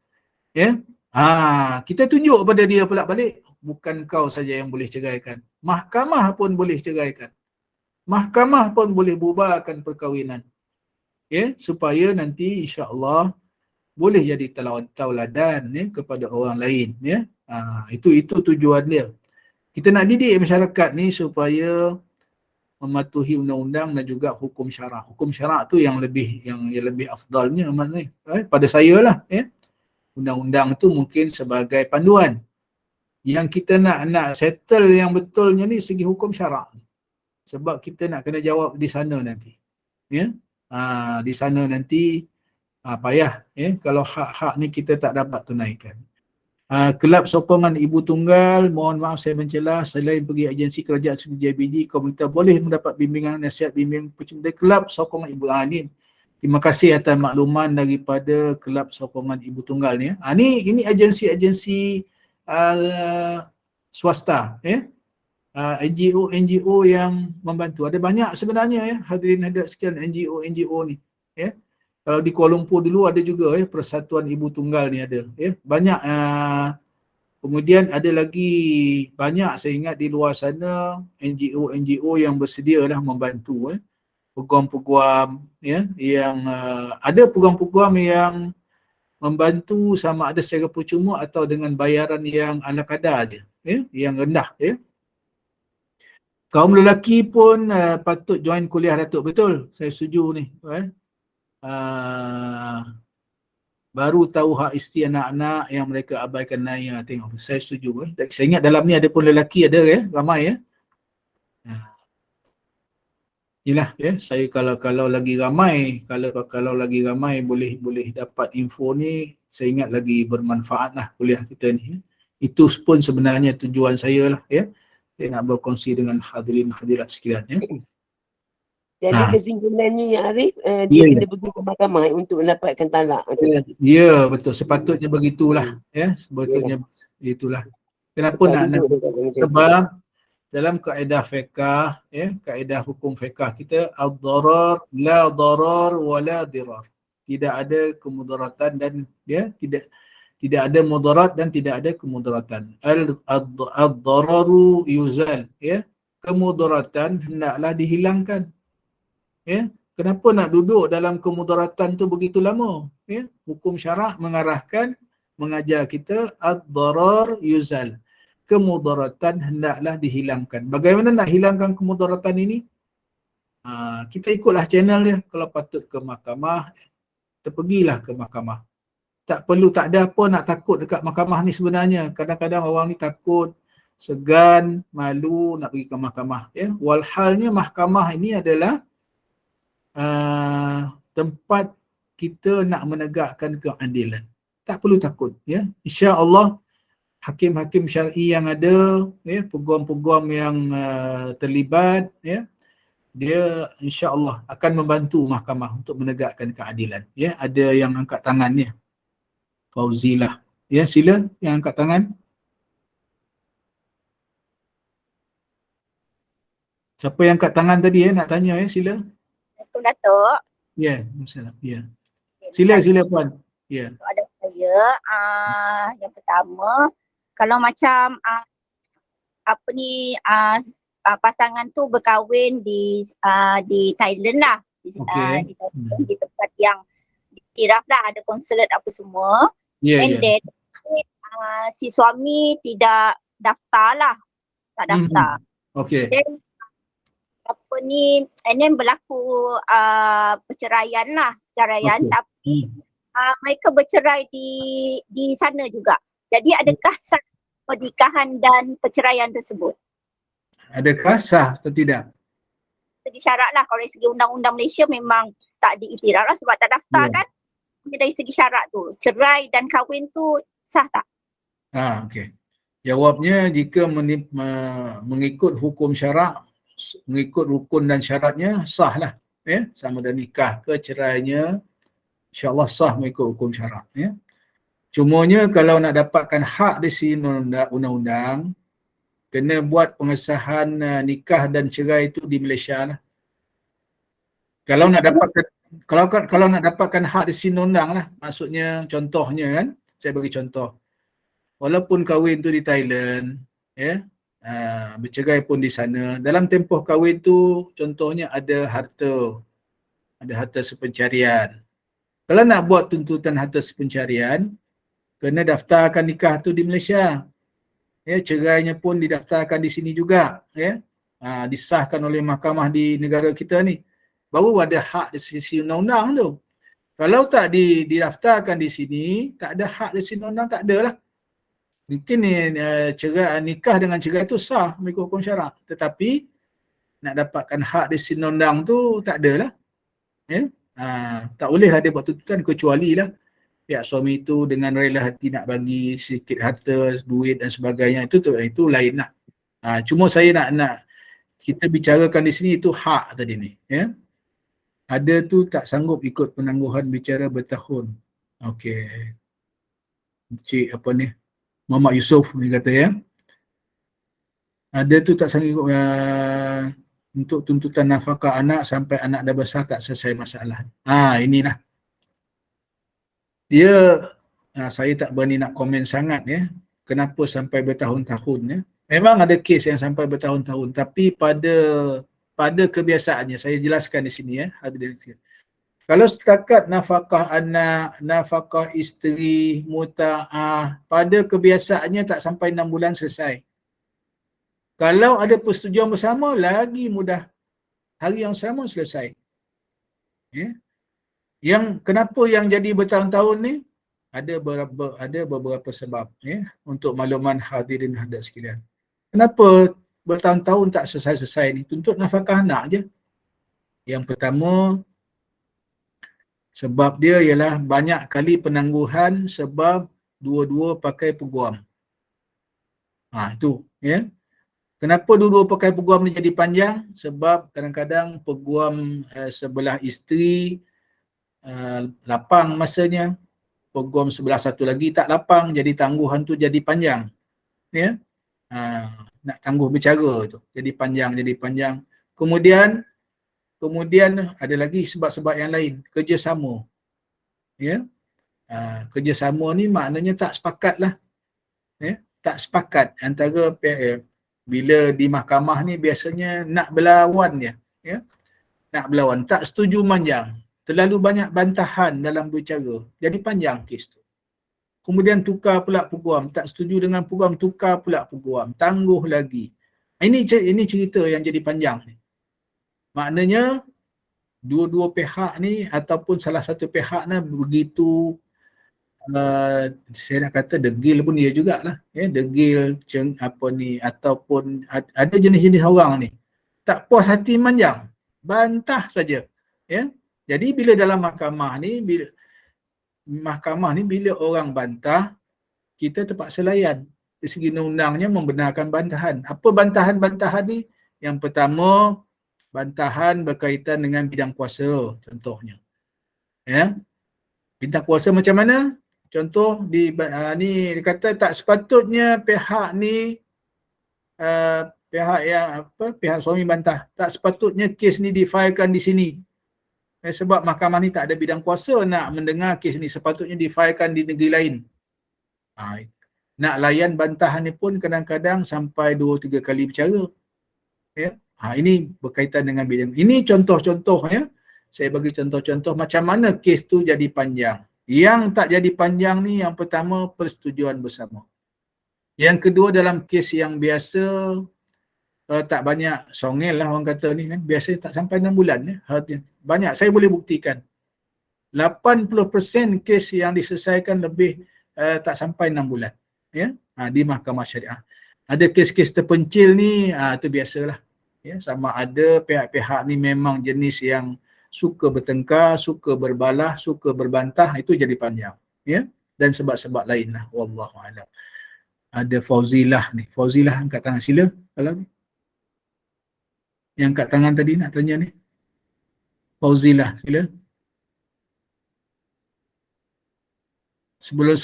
Kita tunjuk pada dia pula balik, bukan kau saja yang boleh ceraikan. Mahkamah pun boleh ceraikan. Mahkamah pun boleh bubarkan perkahwinan. Supaya nanti insya-Allah boleh jadi tauladan kepada orang lain. Itu tujuan dia. Kita nak didik masyarakat ni supaya mematuhi undang-undang dan juga hukum syarak. Hukum syarak tu yang lebih afdalnya maknanya pada saya lah. Undang-undang tu mungkin sebagai panduan. Yang kita nak settle yang betulnya ni segi hukum syarak. Sebab kita nak kena jawab di sana nanti. Di sana nanti payah kalau hak-hak ni kita tak dapat tunaikan. Kelab sokongan ibu tunggal, mohon maaf saya mencela, selain pergi agensi kerajaan segi JBG, komunitas boleh mendapat bimbingan, nasihat bimbing dari kelab sokongan ibu. Ni terima kasih atas makluman daripada kelab sokongan ibu tunggal ni. Ini agensi-agensi swasta, NGO yang membantu. Ada banyak sebenarnya hadirin hadirat sekalian NGO ni. Kalau di Kuala Lumpur dulu ada juga Persatuan Ibu Tunggal ni ada. Banyak. Kemudian ada lagi banyak saya ingat di luar sana NGO yang bersedia lah membantu. Peguam-peguam yang ada peguam-peguam yang membantu sama ada secara percuma atau dengan bayaran yang ala kadar je, yang rendah. Kaum lelaki pun patut join kuliah Datuk, betul, saya setuju ni. Baru tahu hak isteri anak-anak yang mereka abaikan naya. Tengok, saya setuju. Saya ingat dalam ni ada pun lelaki ada ramai Inilah saya kalau lagi ramai, kalau lagi ramai boleh dapat info ni, saya ingat lagi bermanfaat lah kuliah kita ni. Itu pun sebenarnya tujuan saya lah saya nak berkongsi dengan hadirin hadirat sekalian Jadi kesimpulannya ya Arif, dia kena pergi ke mahkamah untuk mendapatkan talak. Ya, betul. Sepatutnya begitulah. Sepatutnya begitulah. Kenapa nak sebab dalam kaedah fiqh, kaedah hukum fiqh kita, ad-darar la darar wa la dirar. Tidak ada kemudaratan dan tidak ada mudarat dan tidak ada kemudaratan. Ad-dararu yuzal, kemudaratan hendaklah dihilangkan. Kenapa nak duduk dalam kemudaratan tu begitu lama? Hukum syarak mengajar kita ad-darar yuzal. Kemudaratan hendaklah dihilangkan. Bagaimana nak hilangkan kemudaratan ini? Kita ikutlah channel dia. Kalau patut ke mahkamah, kita pergilah ke mahkamah. Tak ada apa nak takut dekat mahkamah ni sebenarnya. Kadang-kadang orang ni takut, segan, malu nak pergi ke mahkamah. Walhalnya mahkamah ini adalah tempat kita nak menegakkan keadilan. Tak perlu takut. InsyaAllah hakim-hakim syar'i yang ada, peguam-peguam yang terlibat, dia insya-Allah akan membantu mahkamah untuk menegakkan keadilan. Ada yang angkat tangan ni. Fauzilah. Sila yang angkat tangan. Siapa yang angkat tangan tadi nak tanya sila. Datuk. Ya, masalah. Sila puan. Ada saya yang pertama, kalau macam pasangan tu berkahwin di Thailand lah. Di Thailand, di tempat yang diiktiraf lah, ada konsulat apa semua. And then si suami tidak daftar lah. Tak daftar. Then and then berlaku perceraian lah. Tapi mereka bercerai di sana juga. Jadi adakah sah pernikahan dan perceraian tersebut? Adakah sah atau tidak? Segi syarat lah. Kalau dari segi undang-undang Malaysia memang tak diiktiraf lah sebab tak daftar kan. Dari segi syarat tu, cerai dan kahwin tu sah tak? Okey. Jawabnya, jika mengikut hukum syarak, mengikut rukun dan syaratnya, sahlah. Ya, sama ada nikah ke cerainya, insyaAllah sah mengikut hukum syarak. Ya. Cumanya kalau nak dapatkan hak di sini undang-undang, kena buat pengesahan nikah dan cerai itu di Malaysia lah. Kalau nak dapatkan hak di sini undang lah, maksudnya contohnya kan, saya bagi contoh. Walaupun kahwin tu di Thailand, ya, bercerai pun di sana, dalam tempoh kahwin tu contohnya ada harta sepencarian. Kalau nak buat tuntutan harta sepencarian, kena daftarkan nikah tu di Malaysia. Ya, cerainya pun didaftarkan di sini juga, ya. Disahkan oleh mahkamah di negara kita ni. Baru ada hak di sisi undang-undang tu. Kalau tak didaftarkan di sini, tak ada hak di sini undang, tak ada lah. Mungkin cerai, nikah dengan cerai tu sah mengikut hukum syarak, tetapi nak dapatkan hak di sini undang tu tak ada lah. Ya? Tak bolehlah dia buat tuntutan, kecuali lah pihak suami itu dengan rela hati nak bagi sedikit harta, duit dan sebagainya, itu lain lah. Cuma saya nak kita bicarakan di sini itu hak tadi ni. Ya? Ada tu tak sanggup ikut penangguhan bicara bertahun. Okey. Cik apa ni? Muhammad Yusof ni kata, ya. Ada tu tak sanggup untuk tuntutan nafkah anak sampai anak dah besar tak selesai masalah. Inilah. Dia, saya tak berani nak komen sangat, ya. Kenapa sampai bertahun-tahun, ya. Memang ada kes yang sampai bertahun-tahun, tapi pada kebiasaannya, saya jelaskan di sini, ya. Kalau setakat nafkah anak, nafkah isteri, muta'ah, pada kebiasaannya tak sampai 6 bulan selesai. Kalau ada persetujuan bersama, lagi mudah. Hari yang sama selesai. Ya. Kenapa yang jadi bertahun-tahun ni? Ada beberapa sebab, ya, untuk makluman hadirin hadirat sekalian. Kenapa bertahun-tahun tak selesai-selesai ni? Tuntut nafkah anak je. Yang pertama, sebab dia ialah banyak kali penangguhan sebab dua-dua pakai peguam. Itu, ya. Kenapa dua-dua pakai peguam ni jadi panjang? Sebab kadang-kadang peguam sebelah isteri lapang masanya, peguam sebelah satu lagi tak lapang, jadi tangguhan tu jadi panjang. Ya. Nak tangguh bicara tu jadi panjang. Kemudian ada lagi sebab-sebab yang lain, kerjasama. Ya. Kerjasama ni maknanya tak sepakat lah. Ya. Tak sepakat antara pihak. Bila di mahkamah ni biasanya nak berlawan dia. Ya. Nak berlawan. Tak setuju panjang. Terlalu banyak bantahan dalam berbicara. Jadi panjang kes tu. Kemudian tukar pula peguam. Tak setuju dengan peguam, tukar pula peguam. Tangguh lagi. Ini cerita yang jadi panjang ni. Maknanya dua-dua pihak ni ataupun salah satu pihak ni begitu saya nak kata degil pun dia jugalah, ya, degil ataupun ada jenis-jenis orang ni tak puas hati panjang, bantah saja, ya. Jadi bila dalam mahkamah ni bila orang bantah, kita terpaksa layan. Dari segi undang-undangnya membenarkan bantahan. Apa bantahan-bantahan ni? Yang pertama, bantahan berkaitan dengan bidang kuasa, contohnya. Ya. Bidang kuasa macam mana? Contoh ni dia kata tak sepatutnya pihak ni pihak suami bantah, tak sepatutnya kes ni difailkan di sini. Sebab mahkamah ni tak ada bidang kuasa nak mendengar kes ni, sepatutnya difailkan di negeri lain. Nak layan bantahan ni pun kadang-kadang sampai 2-3 kali bicara. Ya. Ini berkaitan dengan bidang. Ini contoh-contohnya. Saya bagi contoh-contoh macam mana kes tu jadi panjang. Yang tak jadi panjang ni, yang pertama persetujuan bersama. Yang kedua, dalam kes yang biasa, kalau tak banyak songel lah orang kata ni kan, biasanya tak sampai 6 bulan. Banyak, saya boleh buktikan. 80% kes yang diselesaikan lebih tak sampai 6 bulan. Ya? Di mahkamah syariah. Ada kes-kes terpencil ni, itu biasalah. Ya? Sama ada pihak-pihak ni memang jenis yang suka bertengkar, suka berbalah, suka berbantah, itu jadi panjang. Ya? Dan sebab-sebab lain lah. Wallahu'alam. Ada Fauzilah ni. Fauzilah angkat tangan, sila. Kalau ni. Yang angkat tangan tadi nak tanya ni. Fauzilah, sila. Sebelum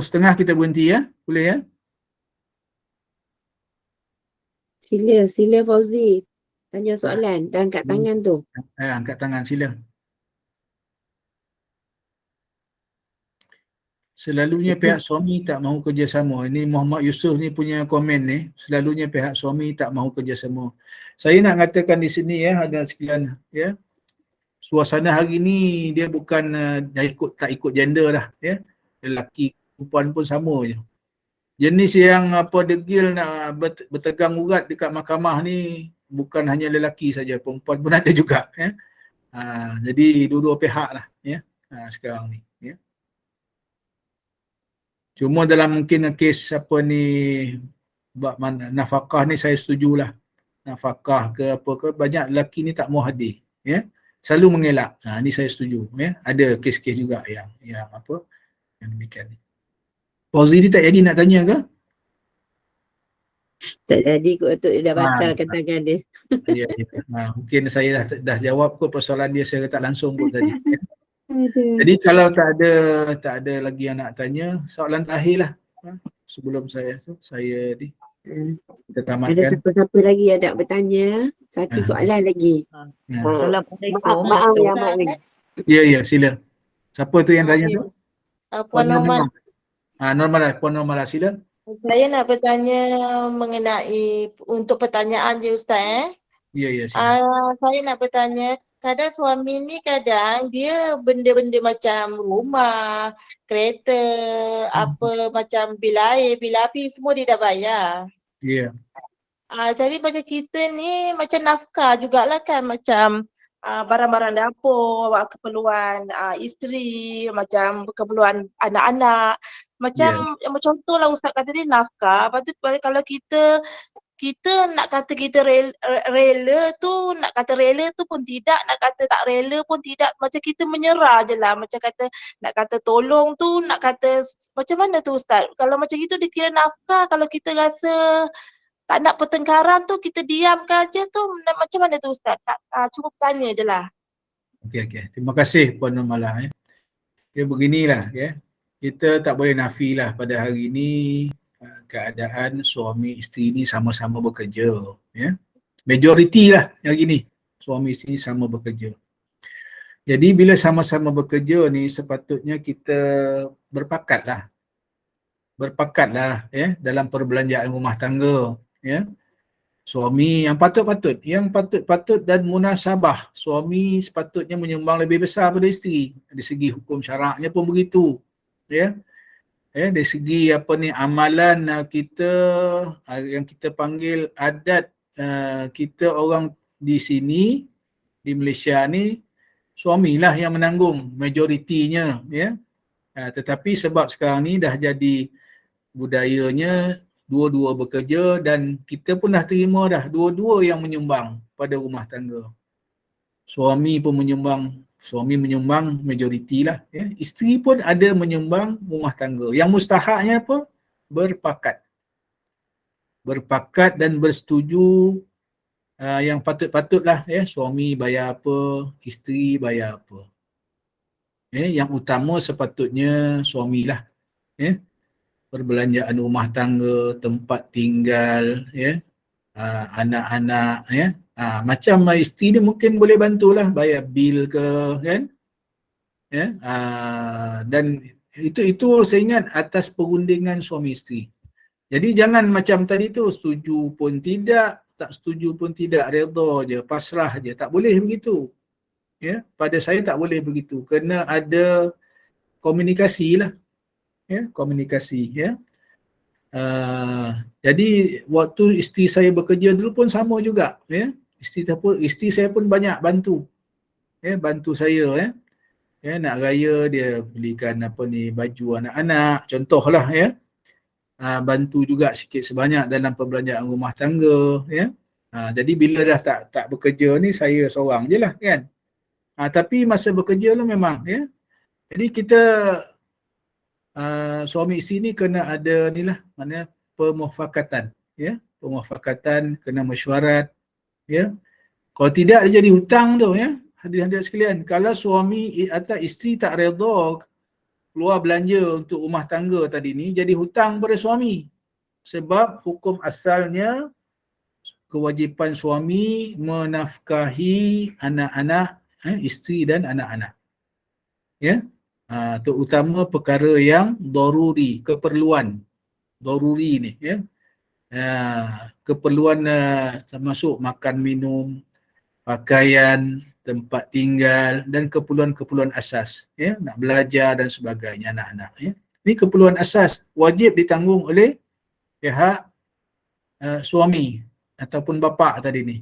10:30 kita berhenti ya. Boleh ya? Sila Fauzi. Tanya soalan dan angkat tangan tu. Angkat tangan, sila. Selalunya pihak suami tak mahu kerjasama. Ini Muhammad Yusof ni punya komen ni. Selalunya pihak suami tak mahu kerjasama. Saya nak katakan di sini ya, ada sekian ya. Suasana hari ni dia bukan tak ikut gender dah ya. Lelaki perempuan pun sama je. Jenis yang degil nak bertegang urat dekat mahkamah ni bukan hanya lelaki saja, perempuan pun ada juga ya. Jadi dua-dua pihak lah ya. Sekarang ni ya. Cuma dalam mungkin kes nafkah ni saya setujulah. Nafkah ke apa ke, banyak lelaki ni tak mau hadir ya. Selalu mengelak. Ni saya setuju ya. Ada kes-kes juga yang demikian ni. Fauzi ni tak jadi nak tanya ke? Tak jadi kot tu, dia dah batalkan tangan dia. Ya. Mungkin saya dah jawab kot persoalan dia secara tak langsung kot tadi. Jadi kalau tak ada lagi yang nak tanya, soalan terakhir lah sebelum kita tamatkan. Ada siapa-siapa lagi yang nak bertanya? Satu soalan lagi. Assalamualaikum. Maaf ya, Mak ni. Ya, sila. Siapa tu yang tanya tu? Puan Normal. Normal lah, Puan Normal lah, sila. Saya nak bertanya mengenai untuk pertanyaan je Ustaz. Ya, sila. Saya nak bertanya, kadang suami ni kadang dia benda-benda macam rumah, kereta, macam bil air, bil api semua dia dah bayar. Ya. Jadi macam kita ni macam nafkah jugalah kan, macam barang-barang dapur, keperluan isteri, macam keperluan anak-anak. Macam contohlah Ustaz kata tadi nafkah. Lepas tu kalau kita nak kata kita rela tu pun tidak, nak kata tak rela pun tidak, macam kita menyerah je lah, macam kata nak kata tolong tu, nak kata macam mana tu Ustaz? Kalau macam itu dikira nafkah, kalau kita rasa tak nak pertengkaran tu kita diamkan je tu, macam mana tu Ustaz? Cuba bertanya je lah. Okey. Terima kasih Puan Normalah ya. Ya beginilah ya. Kita tak boleh nafilah pada hari ini keadaan suami isteri ni sama-sama bekerja ya. Majoriti lah yang gini, suami isteri sama bekerja. Jadi bila sama-sama bekerja ni sepatutnya kita berpakatlah ya dalam perbelanjaan rumah tangga ya. Suami yang patut dan munasabah, suami sepatutnya menyumbang lebih besar pada isteri. Dari segi hukum syaraknya pun begitu ya. Dari segi amalan kita yang kita panggil adat kita orang di sini di Malaysia ni, suamilah yang menanggung majoritinya ya. Tetapi sebab sekarang ni dah jadi budayanya dua-dua bekerja dan kita pun dah terima dah dua-dua yang menyumbang pada rumah tangga. Suami menyumbang majoriti lah ya. Isteri pun ada menyumbang rumah tangga. Yang mustahaknya apa? Berpakat dan bersetuju yang patut-patutlah ya, suami bayar apa, isteri bayar apa. Yang utama sepatutnya suamilah ya. Perbelanjaan rumah tangga, tempat tinggal ya, anak-anak ya. Macam isteri ni mungkin boleh bantulah bayar bil ke kan ya. Dan itu saya ingat atas perundingan suami isteri. Jadi jangan macam tadi tu, setuju pun tidak, tak setuju pun tidak, redha je, pasrah je. Tak boleh begitu ya. Pada saya tak boleh begitu, kena ada komunikasi lah ya, komunikasi ya. Jadi waktu isteri saya bekerja dulu pun sama juga ya. Isteri saya pun banyak bantu ya, bantu saya ya. Nak raya dia belikan baju anak-anak contohlah ya. Bantu juga sikit sebanyak dalam perbelanjaan rumah tangga ya. Jadi bila dah tak bekerja ni saya seorang je lah kan. Tapi masa bekerja lah memang ya. Jadi kita suami isteri ni kena ada ni lah, maknanya pemufakatan, ya. Pemufakatan kena mesyuarat, ya. Kalau tidak dia jadi hutang tu, ya. Hadirin-hadirin sekalian, kalau suami atau isteri tak redha keluar belanja untuk rumah tangga tadi ni, jadi hutang pada suami. Sebab hukum asalnya kewajipan suami menafkahi anak-anak, isteri dan anak-anak. Ya. Terutama perkara yang daruri, keperluan daruri ni, ya. Keperluan termasuk makan minum, pakaian, tempat tinggal dan keperluan-keperluan asas, ya, nak belajar dan sebagainya anak-anak, ya. Ini keperluan asas wajib ditanggung oleh pihak suami ataupun bapa tadi ni.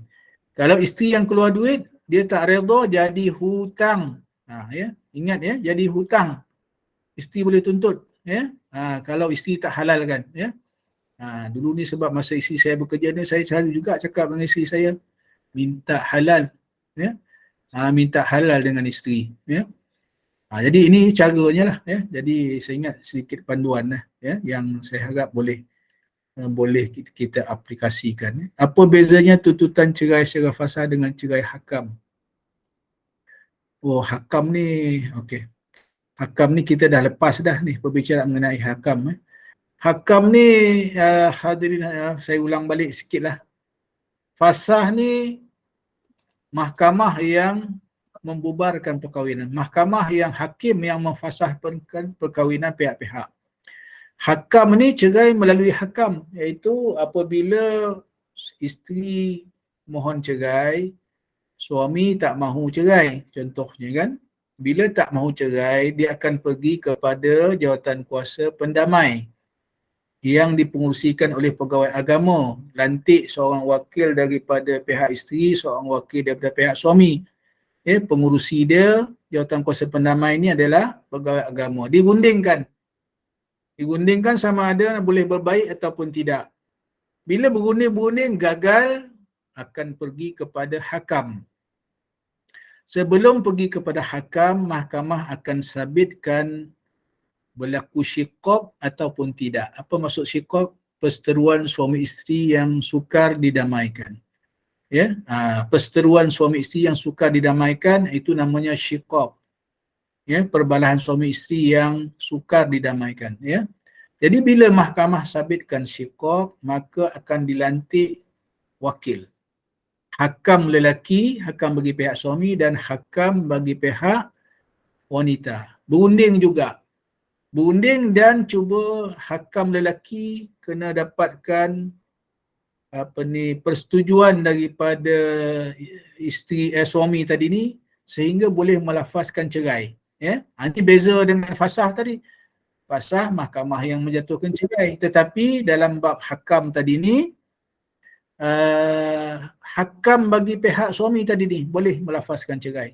Kalau isteri yang keluar duit, dia tak redha, jadi hutang. Ya, ingat, ya, jadi hutang. Isteri boleh tuntut, ya. Kalau isteri tak halalkan, ya. Dulu ni sebab masa isteri saya bekerja ni, saya selalu juga cakap dengan isteri saya, minta halal, ya. Minta halal dengan isteri, ya. Jadi ini caranya lah, ya. Jadi saya ingat sedikit panduan lah, ya, yang saya harap boleh kita aplikasikan. Apa bezanya tuntutan cerai secara fasah dengan cerai hakam? Oh, hakam ni, okey. Hakam ni kita dah lepas dah ni perbicaraan mengenai hakam. Hakam ni, hadirin, saya ulang balik sikit lah. Fasah ni mahkamah yang membubarkan perkahwinan. Mahkamah yang hakim yang memfasahkan perkahwinan pihak-pihak. Hakam ni cerai melalui hakam, iaitu apabila isteri mohon cerai, suami tak mahu cerai, contohnya kan. Bila tak mahu cerai, dia akan pergi kepada jawatan kuasa pendamai yang dipengurusikan oleh pegawai agama. Lantik seorang wakil daripada pihak isteri, seorang wakil daripada pihak suami. Pengurusi dia, jawatan kuasa pendamai ini adalah pegawai agama. Digundingkan sama ada boleh berbaik ataupun tidak. Bila berunding gagal, akan pergi kepada hakam. Sebelum pergi kepada hakam, mahkamah akan sabitkan berlaku syikok ataupun tidak. Apa maksud syikok? Perseteruan suami isteri yang sukar didamaikan. Ya, perseteruan suami isteri yang sukar didamaikan itu namanya syikok. Ya, perbalahan suami isteri yang sukar didamaikan, ya. Jadi bila mahkamah sabitkan syikok, maka akan dilantik wakil. Hakam lelaki, hakam bagi pihak suami dan hakam bagi pihak wanita. Berunding juga. Berunding dan cuba hakam lelaki kena dapatkan persetujuan daripada isteri suami tadi ni sehingga boleh melafazkan cerai, ya. Ini beza dengan fasah tadi. Fasah mahkamah yang menjatuhkan cerai, tetapi dalam bab hakam tadi ni hakam bagi pihak suami tadi ni boleh melafazkan cerai.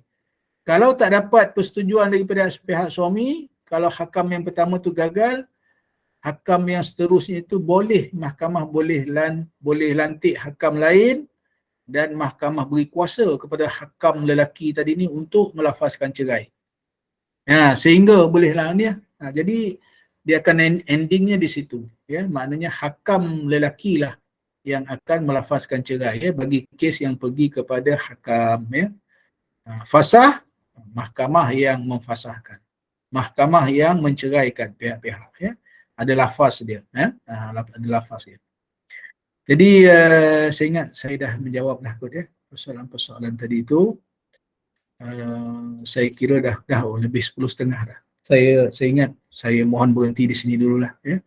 Kalau tak dapat persetujuan daripada pihak suami, kalau hakam yang pertama tu gagal, hakam yang seterusnya itu boleh, mahkamah boleh lantik hakam lain dan mahkamah beri kuasa kepada hakam lelaki tadi ni untuk melafazkan cerai. Sehingga bolehlah ni. Jadi dia akan endingnya di situ, ya. Maknanya hakam lelaki lah yang akan melafazkan cerai, ya, bagi kes yang pergi kepada hakam, ya. Fasah, mahkamah yang memfasahkan, mahkamah yang menceraikan pihak-pihak, ya. Ada lafaz dia, ya. Ada lafaz dia. Jadi saya ingat saya dah menjawab dah kot, ya, persoalan-persoalan tadi itu. Saya kira dah lebih 10.30 dah. Saya ingat saya mohon berhenti di sini dululah, ya.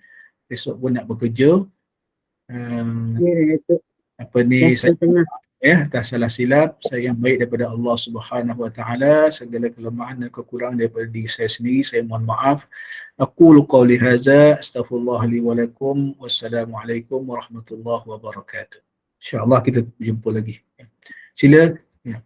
Besok pun nak bekerja. Atas salah silap saya yang baik daripada Allah Subhanahu Wa Taala, segala kelemahan dan kekurangan daripada diri saya sendiri saya mohon maaf. Aqulu qawli hadza astaghfirullah li wa lakum. Wassalamualaikum warahmatullahi wabarakatuh. Insya-Allah kita jumpa lagi. Sila. Ya.